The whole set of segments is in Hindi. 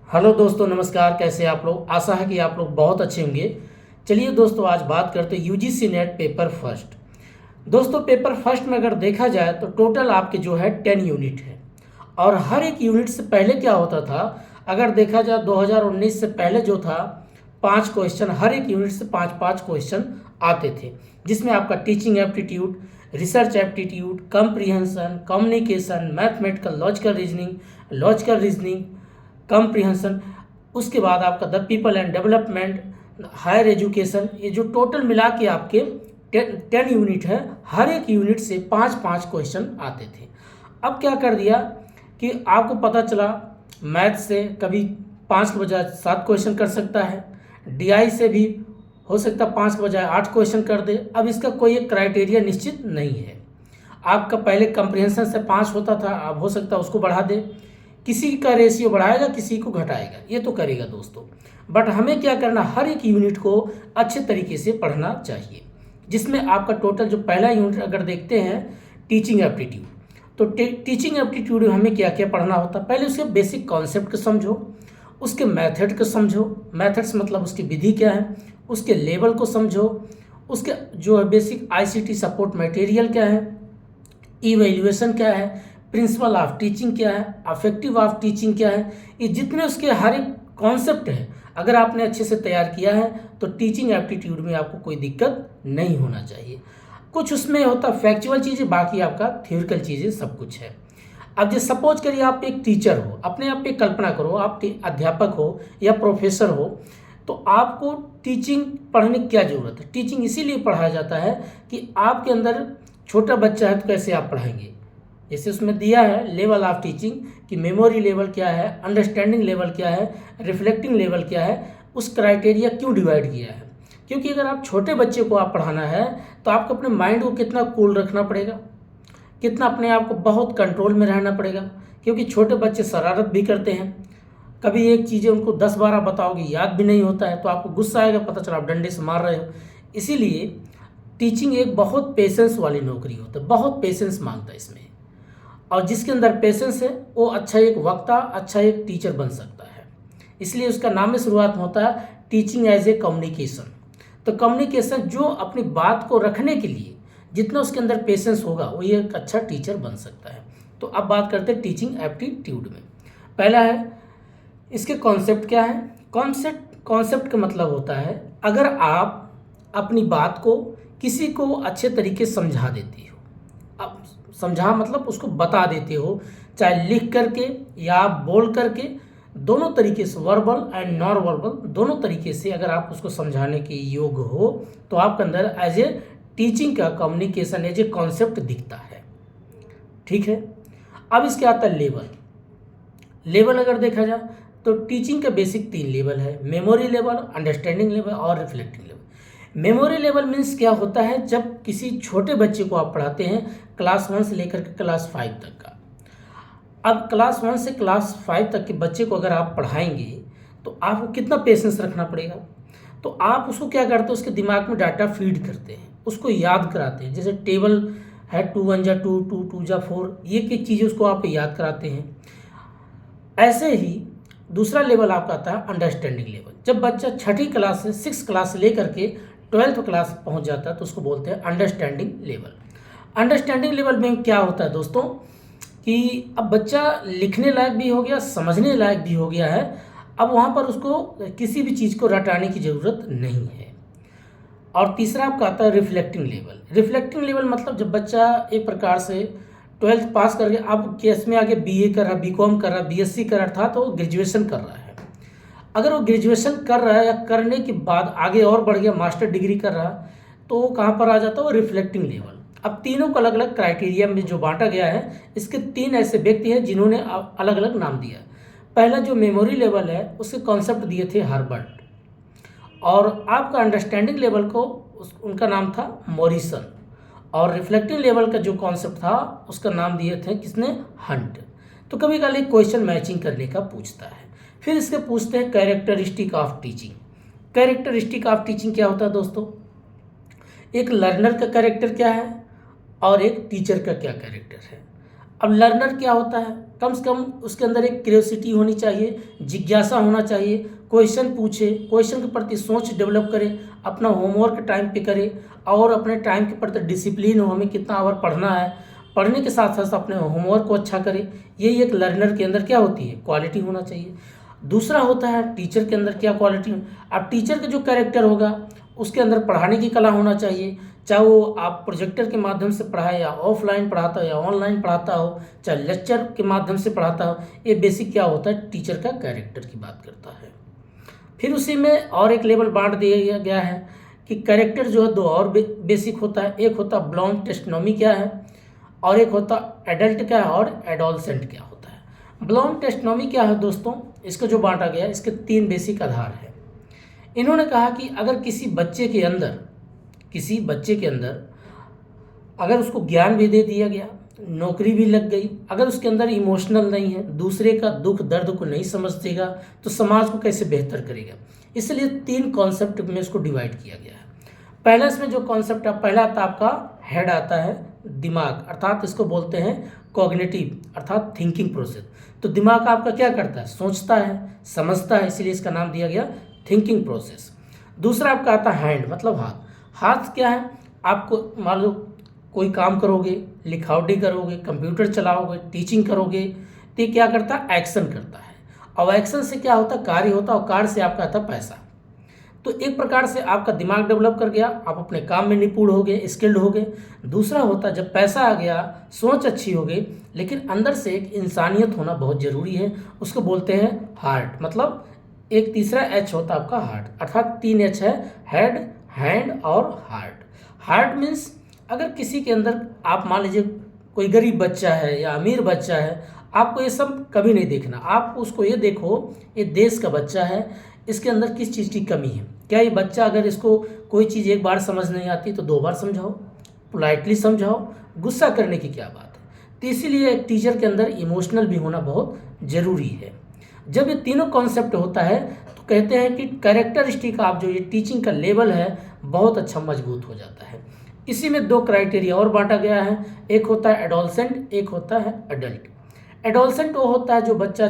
हेलो दोस्तों, नमस्कार। कैसे आप लोग? आशा है कि आप लोग बहुत अच्छे होंगे। चलिए दोस्तों, आज बात करते हैं यूजीसी नेट पेपर फर्स्ट। दोस्तों, पेपर फर्स्ट में अगर देखा जाए तो टोटल आपके जो है 10 यूनिट है। और हर एक यूनिट से पहले क्या होता था, अगर देखा जाए 2019 से पहले जो था 5 क्वेश्चन, हर एक यूनिट से 5-5 क्वेश्चन आते थे, जिसमें आपका teaching aptitude, research aptitude, comprehension, communication, mathematical, logical reasoning, comprehension, उसके बाद आपका the people and development, higher education, ये जो टोटल मिला के आपके 10 यूनिट है, हर एक यूनिट से 5-5 क्वेश्चन आते थे। अब क्या कर दिया कि आपको पता चला मैथ से कभी 5 के बजाय 7 क्वेश्चन कर सकता है, डीआई से भी हो सकता है 5 के बजाय 8 क्वेश्चन कर दे। अब इसका कोई एक क्राइटेरिया निश्चित नहीं है। आपका पहले कंप्रीहेंशन से 5 होता था, अब हो सकता है उसको बढ़ा दे। किसी का रेशियो बढ़ाएगा, किसी को घटाएगा, ये तो करेगा दोस्तों। बट हमें क्या करना, हर एक यूनिट को अच्छे तरीके से पढ़ना चाहिए, जिसमें आपका टोटल जो पहला यूनिट अगर देखते हैं टीचिंग एप्टीट्यूड, तो टीचिंग एप्टीट्यूड में हमें क्या क्या पढ़ना होता है। पहले उसके बेसिक कॉन्सेप्ट को समझो, उसके मेथड को समझो, मेथड्स मतलब उसकी विधि क्या है, उसके लेवल को समझो, उसके जो है बेसिक आईसीटी सपोर्ट मटेरियल क्या है, इवेल्युएशन क्या है, प्रिंसिपल ऑफ टीचिंग क्या है, अफेक्टिव ऑफ टीचिंग क्या है। ये जितने उसके हर एक कॉन्सेप्ट है, अगर आपने अच्छे से तैयार किया है तो टीचिंग एप्टीट्यूड में आपको कोई दिक्कत नहीं होना चाहिए। कुछ उसमें होता फैक्चुअल चीज़ें, बाकी आपका थ्योरिकल चीज़ें सब कुछ है। अब जो सपोज करिए आप एक टीचर हो, अपने आप पे कल्पना करो, आप अध्यापक हो या प्रोफेसर हो, तो आपको टीचिंग पढ़ने की क्या ज़रूरत है। टीचिंग इसीलिए पढ़ाया जाता है कि आपके अंदर छोटा बच्चा है तो कैसे आप पढ़ाएंगे। जैसे उसमें दिया है लेवल ऑफ टीचिंग कि मेमोरी लेवल क्या है, अंडरस्टैंडिंग लेवल क्या है, रिफ्लेक्टिंग लेवल क्या है, उस क्राइटेरिया क्यों डिवाइड किया है। क्योंकि अगर आप छोटे बच्चे को आप पढ़ाना है तो आपको अपने माइंड को कितना कूल रखना पड़ेगा, कितना अपने आप को बहुत कंट्रोल में रहना पड़ेगा। क्योंकि छोटे बच्चे शरारत भी करते हैं, कभी एक चीज़ें उनको 10-12 बताओगे याद भी नहीं होता है, तो आपको गुस्सा आएगा, पता चला आप डंडे से मार रहे हो। इसीलिए टीचिंग एक बहुत पेशेंस वाली नौकरी होता है, बहुत पेशेंस मांगता है इसमें। और जिसके अंदर पेशेंस है वो अच्छा एक वक्ता, अच्छा एक टीचर बन सकता है। इसलिए उसका नाम में शुरुआत होता है टीचिंग एज ए कम्युनिकेशन। तो कम्युनिकेशन जो अपनी बात को रखने के लिए जितना उसके अंदर पेशेंस होगा वो ये एक अच्छा टीचर बन सकता है। तो अब बात करते हैं टीचिंग एप्टीट्यूड में। पहला है इसके कॉन्सेप्ट क्या है। कॉन्सेप्ट का मतलब होता है अगर आप अपनी बात को किसी को अच्छे तरीके से समझा देते हो, अब समझा मतलब उसको बता देते हो, चाहे लिख करके या आप बोल करके, दोनों तरीके से वर्बल एंड नॉन वर्बल दोनों तरीके से अगर आप उसको समझाने के योग्य हो तो आपके अंदर एज ए टीचिंग का कम्युनिकेशन एज ए कॉन्सेप्ट दिखता है। ठीक है। अब इसके आता है लेवल। लेवल अगर देखा जाए तो टीचिंग का बेसिक 3 लेवल है, मेमोरी लेवल, अंडरस्टैंडिंग लेवल और reflecting level. Memory level means क्या होता है, जब किसी छोटे बच्चे को आप पढ़ाते हैं क्लास 1 से लेकर के क्लास 5 तक का। अब क्लास 1 से क्लास 5 तक के बच्चे को अगर आप पढ़ाएंगे तो आपको कितना पेशेंस रखना पड़ेगा। तो आप उसको क्या करते हैं, उसके दिमाग में डाटा फीड करते हैं, उसको याद कराते हैं। जैसे टेबल है 2 1 जा 2, 2 2 जा 4, ये की चीज़ें उसको आप याद कराते हैं। ऐसे ही दूसरा लेवल आपका आता है अंडरस्टैंडिंग लेवल। जब बच्चा 6ठी क्लास से 6 क्लास से लेकर के 12th क्लास पहुंच जाता है तो उसको बोलते हैं अंडरस्टैंडिंग लेवल। अंडरस्टैंडिंग लेवल में क्या होता है दोस्तों कि अब बच्चा लिखने लायक भी हो गया, समझने लायक भी हो गया है, अब वहाँ पर उसको किसी भी चीज़ को रटाने की ज़रूरत नहीं है। और तीसरा आपका आता है रिफ्लेक्टिंग लेवल। रिफ्लेक्टिंग लेवल मतलब जब बच्चा एक प्रकार से 12th पास करके अब केस में आगे बीए कर रहा, बीकॉम कर रहा, बीएससी कर रहा था तो ग्रेजुएशन कर रहा है। अगर वो ग्रेजुएशन कर रहा है या करने के बाद आगे और बढ़ गया मास्टर डिग्री कर रहा, तो वो कहाँ पर आ जाता है, वो रिफ्लेक्टिंग लेवल। अब तीनों को अलग अलग क्राइटेरिया में जो बांटा गया है, इसके 3 ऐसे व्यक्ति हैं जिन्होंने अलग अलग नाम दिया। पहला जो मेमोरी लेवल है उसके कॉन्सेप्ट दिए थे हर्बर्ट, और आपका अंडरस्टैंडिंग लेवल को उनका नाम था मॉरिसन, और रिफ्लेक्टिव लेवल का जो कॉन्सेप्ट था उसका नाम दिए थे किसने, हंट। तो कभी कभी क्वेश्चन मैचिंग करने का पूछता है। फिर इसके पूछते हैं characteristic of teaching. Characteristic of teaching क्या होता है दोस्तों, एक लर्नर का कैरेक्टर क्या है और एक टीचर का क्या कैरेक्टर है। अब लर्नर क्या होता है, कम से कम उसके अंदर एक क्यूरियोसिटी होनी चाहिए, जिज्ञासा होना चाहिए, क्वेश्चन पूछे, क्वेश्चन के प्रति सोच डेवलप करे, अपना होमवर्क टाइम पे करे और अपने टाइम के प्रति डिसिप्लिन हो, हमें कितना आवर पढ़ना है, पढ़ने के साथ साथ अपने होमवर्क को अच्छा करे। यही एक लर्नर के अंदर क्या होती है, क्वालिटी होना चाहिए। दूसरा होता है टीचर के अंदर क्या क्वालिटी। अब टीचर का जो कैरेक्टर होगा उसके अंदर पढ़ाने की कला होना चाहिए, चाहे वो आप प्रोजेक्टर के माध्यम से पढ़ाए या ऑफलाइन पढ़ाता हो या ऑनलाइन पढ़ाता हो, चाहे लेक्चर के माध्यम से पढ़ाता हो। ये बेसिक क्या होता है, टीचर का कैरेक्टर की बात करता है। फिर उसी में और एक लेवल बांट दिया गया है कि कैरेक्टर जो है दो और बेसिक होता है। एक होता ब्लॉन्ड टेस्टोनॉमी क्या है, और एक होता एडल्ट क्या है और एडोलसेंट क्या होता है। ब्लॉन्ड टेस्टोनॉमी क्या है दोस्तों, इसका जो बांटा गया है इसके 3 बेसिक आधार है। इन्होंने कहा कि अगर किसी बच्चे के अंदर अगर उसको ज्ञान भी दे दिया गया, नौकरी भी लग गई, अगर उसके अंदर इमोशनल नहीं है, दूसरे का दुख दर्द को नहीं समझेगा, तो समाज को कैसे बेहतर करेगा। इसलिए 3 कॉन्सेप्ट में इसको डिवाइड किया गया है। पहला इसमें जो कॉन्सेप्ट है, पहला आता आपका हेड आता है दिमाग, अर्थात इसको बोलते हैं कॉग्निटिव अर्थात थिंकिंग प्रोसेस। तो दिमाग आपका क्या करता है, सोचता है, समझता है, इसीलिए इसका नाम दिया गया थिंकिंग प्रोसेस। दूसरा आपका आता है हैंड, मतलब हाथ। हाथ क्या है, आपको मान लो कोई काम करोगे, लिखावटी करोगे, कंप्यूटर चलाओगे, टीचिंग करोगे, तो ये क्या करता है, एक्शन करता है। और एक्शन से क्या होता है, कार्य होता है, और कार्य से आपका आता है पैसा। तो एक प्रकार से आपका दिमाग डेवलप कर गया, आप अपने काम में निपुण हो गए, स्किल्ड हो गए। दूसरा होता है जब पैसा आ गया, सोच अच्छी हो गई, लेकिन अंदर से एक इंसानियत होना बहुत ज़रूरी है, उसको बोलते हैं हार्ट। मतलब एक तीसरा एच होता है आपका हार्ट, अर्थात 3 एच है, हेड, हैंड और हार्ट। हार्ट मीन्स अगर किसी के अंदर आप मान लीजिए कोई गरीब बच्चा है या अमीर बच्चा है, आपको ये सब कभी नहीं देखना। आप उसको ये देखो, ये देश का बच्चा है, इसके अंदर किस चीज़ की कमी है। क्या ये बच्चा, अगर इसको कोई चीज़ एक बार समझ नहीं आती तो 2 बार समझाओ, पोलाइटली समझाओ, गुस्सा करने की क्या बात है। तो इसीलिए एक टीचर के अंदर इमोशनल भी होना बहुत ज़रूरी है। जब ये तीनों कॉन्सेप्ट होता है तो कहते हैं कि कैरेक्टरिस्टिक आप जो ये टीचिंग का लेवल है बहुत अच्छा मजबूत हो जाता है। इसी में 2 क्राइटेरिया और बांटा गया है, एक होता है एडोलसेंट, एक होता है अडल्ट। एडोलसेंट वो होता है जो बच्चा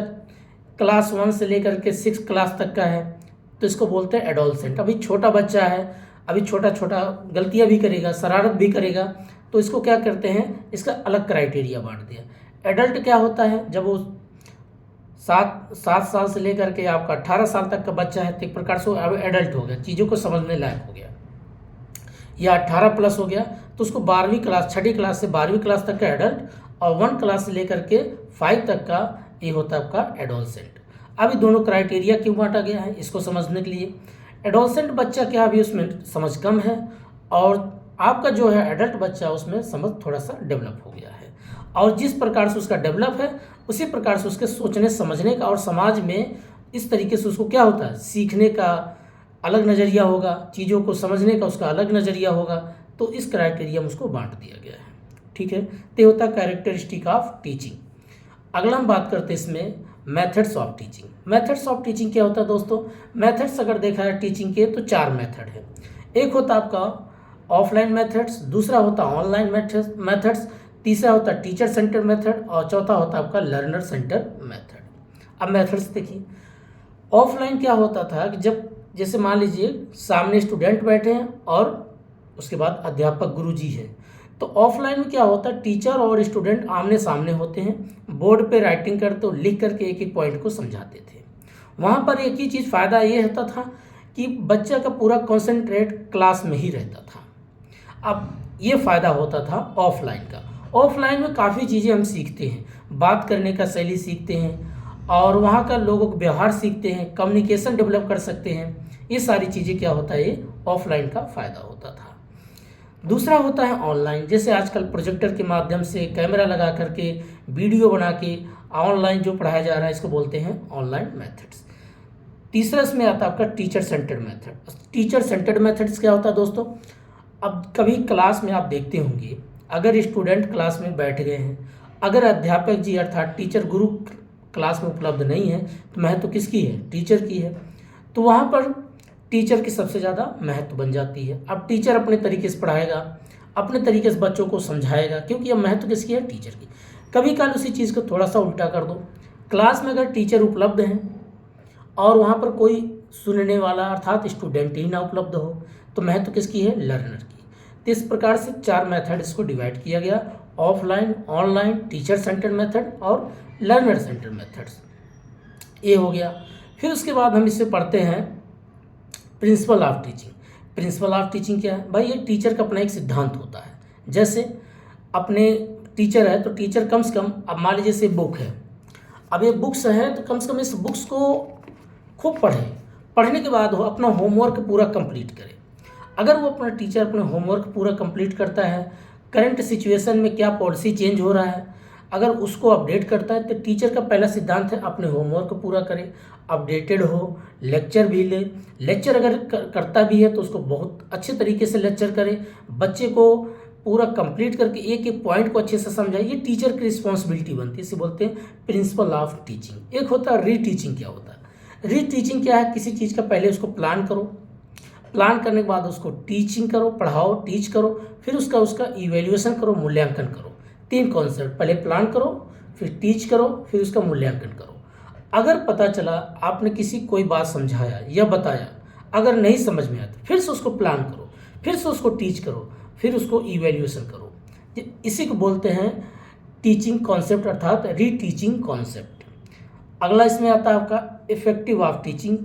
क्लास 1 से लेकर के 6 क्लास तक का है, तो इसको बोलते हैं एडोलसेंट। अभी छोटा बच्चा है, अभी छोटा छोटा गलतियां भी करेगा, शरारत भी करेगा, तो इसको क्या करते हैं, इसका अलग क्राइटेरिया बांट दिया। एडल्ट क्या होता है, जब वो 7 साल से लेकर के आपका 18 साल तक का बच्चा है, तो एक प्रकार से अब एडल्ट हो गया, चीज़ों को समझने लायक हो गया, या 18 प्लस हो गया, तो उसको 12वीं क्लास, 6ठी क्लास से 12वीं क्लास तक का एडल्ट, और 1 क्लास से लेकर के 5 तक का ये होता है आपका एडोलसेंट। अभी दोनों क्राइटेरिया क्यों बांटा गया है, इसको समझने के लिए। एडोलसेंट बच्चा क्या, अभी उसमें समझ कम है, और आपका जो है एडल्ट बच्चा उसमें समझ थोड़ा सा डेवलप हो गया है। और जिस प्रकार से उसका डेवलप है उसी प्रकार से उसके सोचने समझने का और समाज में इस तरीके से उसको क्या होता है, सीखने का अलग नज़रिया होगा, चीज़ों को समझने का उसका अलग नज़रिया होगा। तो इस क्राइटेरिया में उसको बांट दिया गया है। ठीक है, तो ये होता है कैरेक्टरिस्टिक ऑफ टीचिंग। अगला हम बात करते हैं इसमें methods of teaching. Methods of teaching क्या होता है दोस्तों, मेथड्स अगर देखा है टीचिंग के तो 4 मेथड है। एक होता है आपका ऑफलाइन मेथड्स, दूसरा होता है ऑनलाइन मेथड्स, तीसरा होता है टीचर सेंटर मेथड, और चौथा होता है आपका लर्नर सेंटर मेथड। अब मेथड्स देखिए, ऑफलाइन क्या होता था कि जब जैसे मान लीजिए सामने स्टूडेंट बैठे हैं और उसके बाद अध्यापक गुरुजी हैं, तो ऑफलाइन में क्या होता है, टीचर और स्टूडेंट आमने सामने होते हैं, बोर्ड पे राइटिंग करते, लिख करके एक एक पॉइंट को समझाते थे। वहाँ पर एक ही चीज़ फ़ायदा ये होता था कि बच्चा का पूरा कॉन्सेंट्रेट क्लास में ही रहता था। अब ये फ़ायदा होता था ऑफलाइन का। ऑफलाइन में काफ़ी चीज़ें हम सीखते हैं, बात करने का शैली सीखते हैं, और वहाँ का लोगों का व्यवहार सीखते हैं, कम्युनिकेशन डेवलप कर सकते हैं। ये सारी चीज़ें क्या होता है, ये ऑफलाइन का फ़ायदा होता था। दूसरा होता है ऑनलाइन, जैसे आजकल प्रोजेक्टर के माध्यम से कैमरा लगा करके वीडियो बना के ऑनलाइन जो पढ़ाया जा रहा है, इसको बोलते हैं ऑनलाइन मेथड्स। तीसरा इसमें आता है आपका teacher centred method. Teacher centred methods क्या होता है दोस्तों, अब कभी क्लास में आप देखते होंगे, अगर स्टूडेंट क्लास में बैठ गए हैं, अगर अध्यापक जी अर्थात टीचर गुरु क्लास में उपलब्ध नहीं है, तो महत्व किसकी है, टीचर की है। तो वहाँ पर टीचर की सबसे ज़्यादा महत्व बन जाती है। अब टीचर अपने तरीके से पढ़ाएगा, अपने तरीके से बच्चों को समझाएगा, क्योंकि अब महत्व किसकी है, टीचर की। कभी कल उसी चीज़ को थोड़ा सा उल्टा कर दो। क्लास में अगर टीचर उपलब्ध हैं और वहाँ पर कोई सुनने वाला अर्थात स्टूडेंट ही ना उपलब्ध हो, तो महत्व किसकी है? लर्नर की। तो इस प्रकार से 4 मेथड इसको डिवाइड किया गया, offline, online, teacher centred method और लर्नर सेंटर्ड मेथड्स। ये हो गया। फिर उसके बाद हम इससे पढ़ते हैं principle of teaching. Principle of teaching क्या है भाई? ये टीचर का अपना एक सिद्धांत होता है। जैसे अपने टीचर है तो टीचर कम से कम, अब मान लीजिए जैसे बुक है, अब ये बुक्स है तो कम से कम इस बुक्स को खूब पढ़े, पढ़ने के बाद वो अपना होमवर्क पूरा कंप्लीट करे। अगर वो अपना टीचर अपना होमवर्क पूरा कंप्लीट करता है, करंट सिचुएशन में क्या पॉलिसी चेंज हो रहा है, अगर उसको अपडेट करता है, तो टीचर का पहला सिद्धांत है अपने होमवर्क को पूरा करे, अपडेटेड हो, लेक्चर भी ले। लेक्चर अगर करता भी है तो उसको बहुत अच्छे तरीके से लेक्चर करे, बच्चे को पूरा कंप्लीट करके एक एक पॉइंट को अच्छे से समझाए। ये टीचर की रिस्पॉन्सिबिलिटी बनती है, इसे बोलते हैं प्रिंसिपल ऑफ टीचिंग। एक होता है री टीचिंग। क्या होता है री टीचिंग? क्या है? किसी चीज़ का पहले उसको प्लान करो, प्लान करने के बाद उसको टीचिंग करो, पढ़ाओ, टीच करो, फिर उसका इवेल्युएशन करो, मूल्यांकन करो। 3 कॉन्सेप्ट, पहले प्लान करो, फिर टीच करो, फिर उसका मूल्यांकन करो। अगर पता चला आपने किसी कोई बात समझाया या बताया, अगर नहीं समझ में आती, फिर से उसको प्लान करो, फिर से उसको टीच करो, फिर उसको इवेल्युएशन करो। इसी को बोलते हैं टीचिंग कॉन्सेप्ट अर्थात री टीचिंग कॉन्सेप्ट। अगला इसमें आता है आपका इफेक्टिव ऑफ टीचिंग।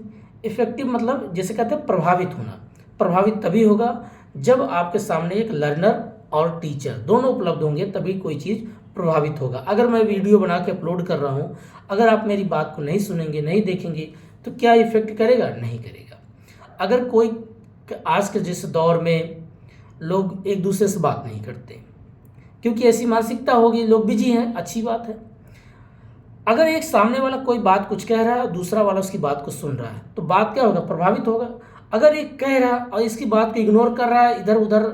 इफेक्टिव मतलब जैसे कहते हैं प्रभावित होना। प्रभावित तभी होगा जब आपके सामने एक लर्नर और टीचर दोनों उपलब्ध होंगे, तभी कोई चीज़ प्रभावित होगा। अगर मैं वीडियो बना के अपलोड कर रहा हूँ, अगर आप मेरी बात को नहीं सुनेंगे, नहीं देखेंगे, तो क्या इफेक्ट करेगा? नहीं करेगा। अगर कोई, आज के जैसे दौर में लोग एक दूसरे से बात नहीं करते क्योंकि ऐसी मानसिकता होगी, लोग बिजी हैं, अच्छी बात है। अगर एक सामने वाला कोई बात कुछ कह रहा है और दूसरा वाला उसकी बात को सुन रहा है, तो बात क्या होगा? प्रभावित होगा। अगर एक कह रहा है और इसकी बात को इग्नोर कर रहा है, इधर उधर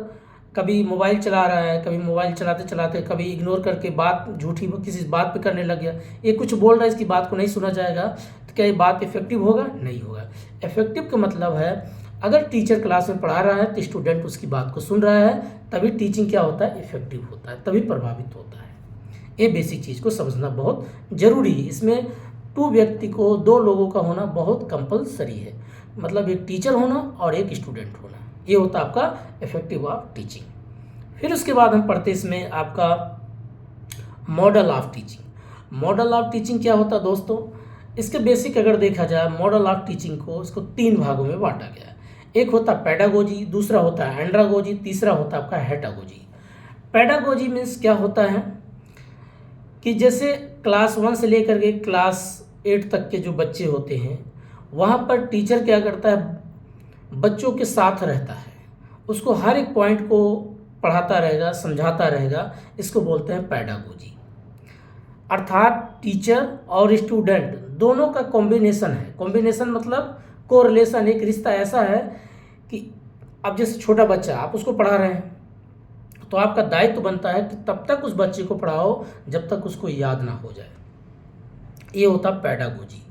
कभी मोबाइल चला रहा है, कभी मोबाइल चलाते चलाते कभी इग्नोर करके बात झूठी किसी बात पे करने लग गया, ये कुछ बोल रहा है, इसकी बात को नहीं सुना जाएगा, तो क्या ये बात इफेक्टिव होगा? नहीं होगा। इफेक्टिव का मतलब है अगर टीचर क्लास में पढ़ा रहा है तो स्टूडेंट उसकी बात को सुन रहा है, तभी टीचिंग क्या होता है? इफेक्टिव होता है, तभी प्रभावित होता है। ये बेसिक चीज़ को समझना बहुत जरूरी है। इसमें 2 व्यक्ति को, 2 लोगों का होना बहुत कंपलसरी है, मतलब एक टीचर होना और एक स्टूडेंट होना। ये होता है आपका इफेक्टिव ऑफ टीचिंग। फिर उसके बाद हम पढ़ते इसमें आपका model of teaching. Model of teaching क्या होता है दोस्तों? इसके बेसिक अगर देखा जाए, मॉडल ऑफ टीचिंग को इसको 3 भागों में बांटा गया है। एक होता है पेडागोजी, दूसरा होता है एंड्रागोजी, तीसरा होता है आपका हेटागोजी। पेडागोजी मीन्स क्या होता है कि जैसे क्लास 1 से लेकर के क्लास 8 तक के जो बच्चे होते हैं, वहाँ पर टीचर क्या करता है? बच्चों के साथ रहता है, उसको हर एक पॉइंट को पढ़ाता रहेगा, समझाता रहेगा। इसको बोलते हैं पेडागोजी। अर्थात टीचर और स्टूडेंट दोनों का कॉम्बिनेशन है। कॉम्बिनेशन मतलब कोरिलेशन, एक रिश्ता ऐसा है कि अब जैसे छोटा बच्चा, आप उसको पढ़ा रहे हैं, तो आपका दायित्व बनता है कि तब तक उस बच्चे को पढ़ाओ जब तक उसको याद ना हो जाए। ये होता है पेडागोजी।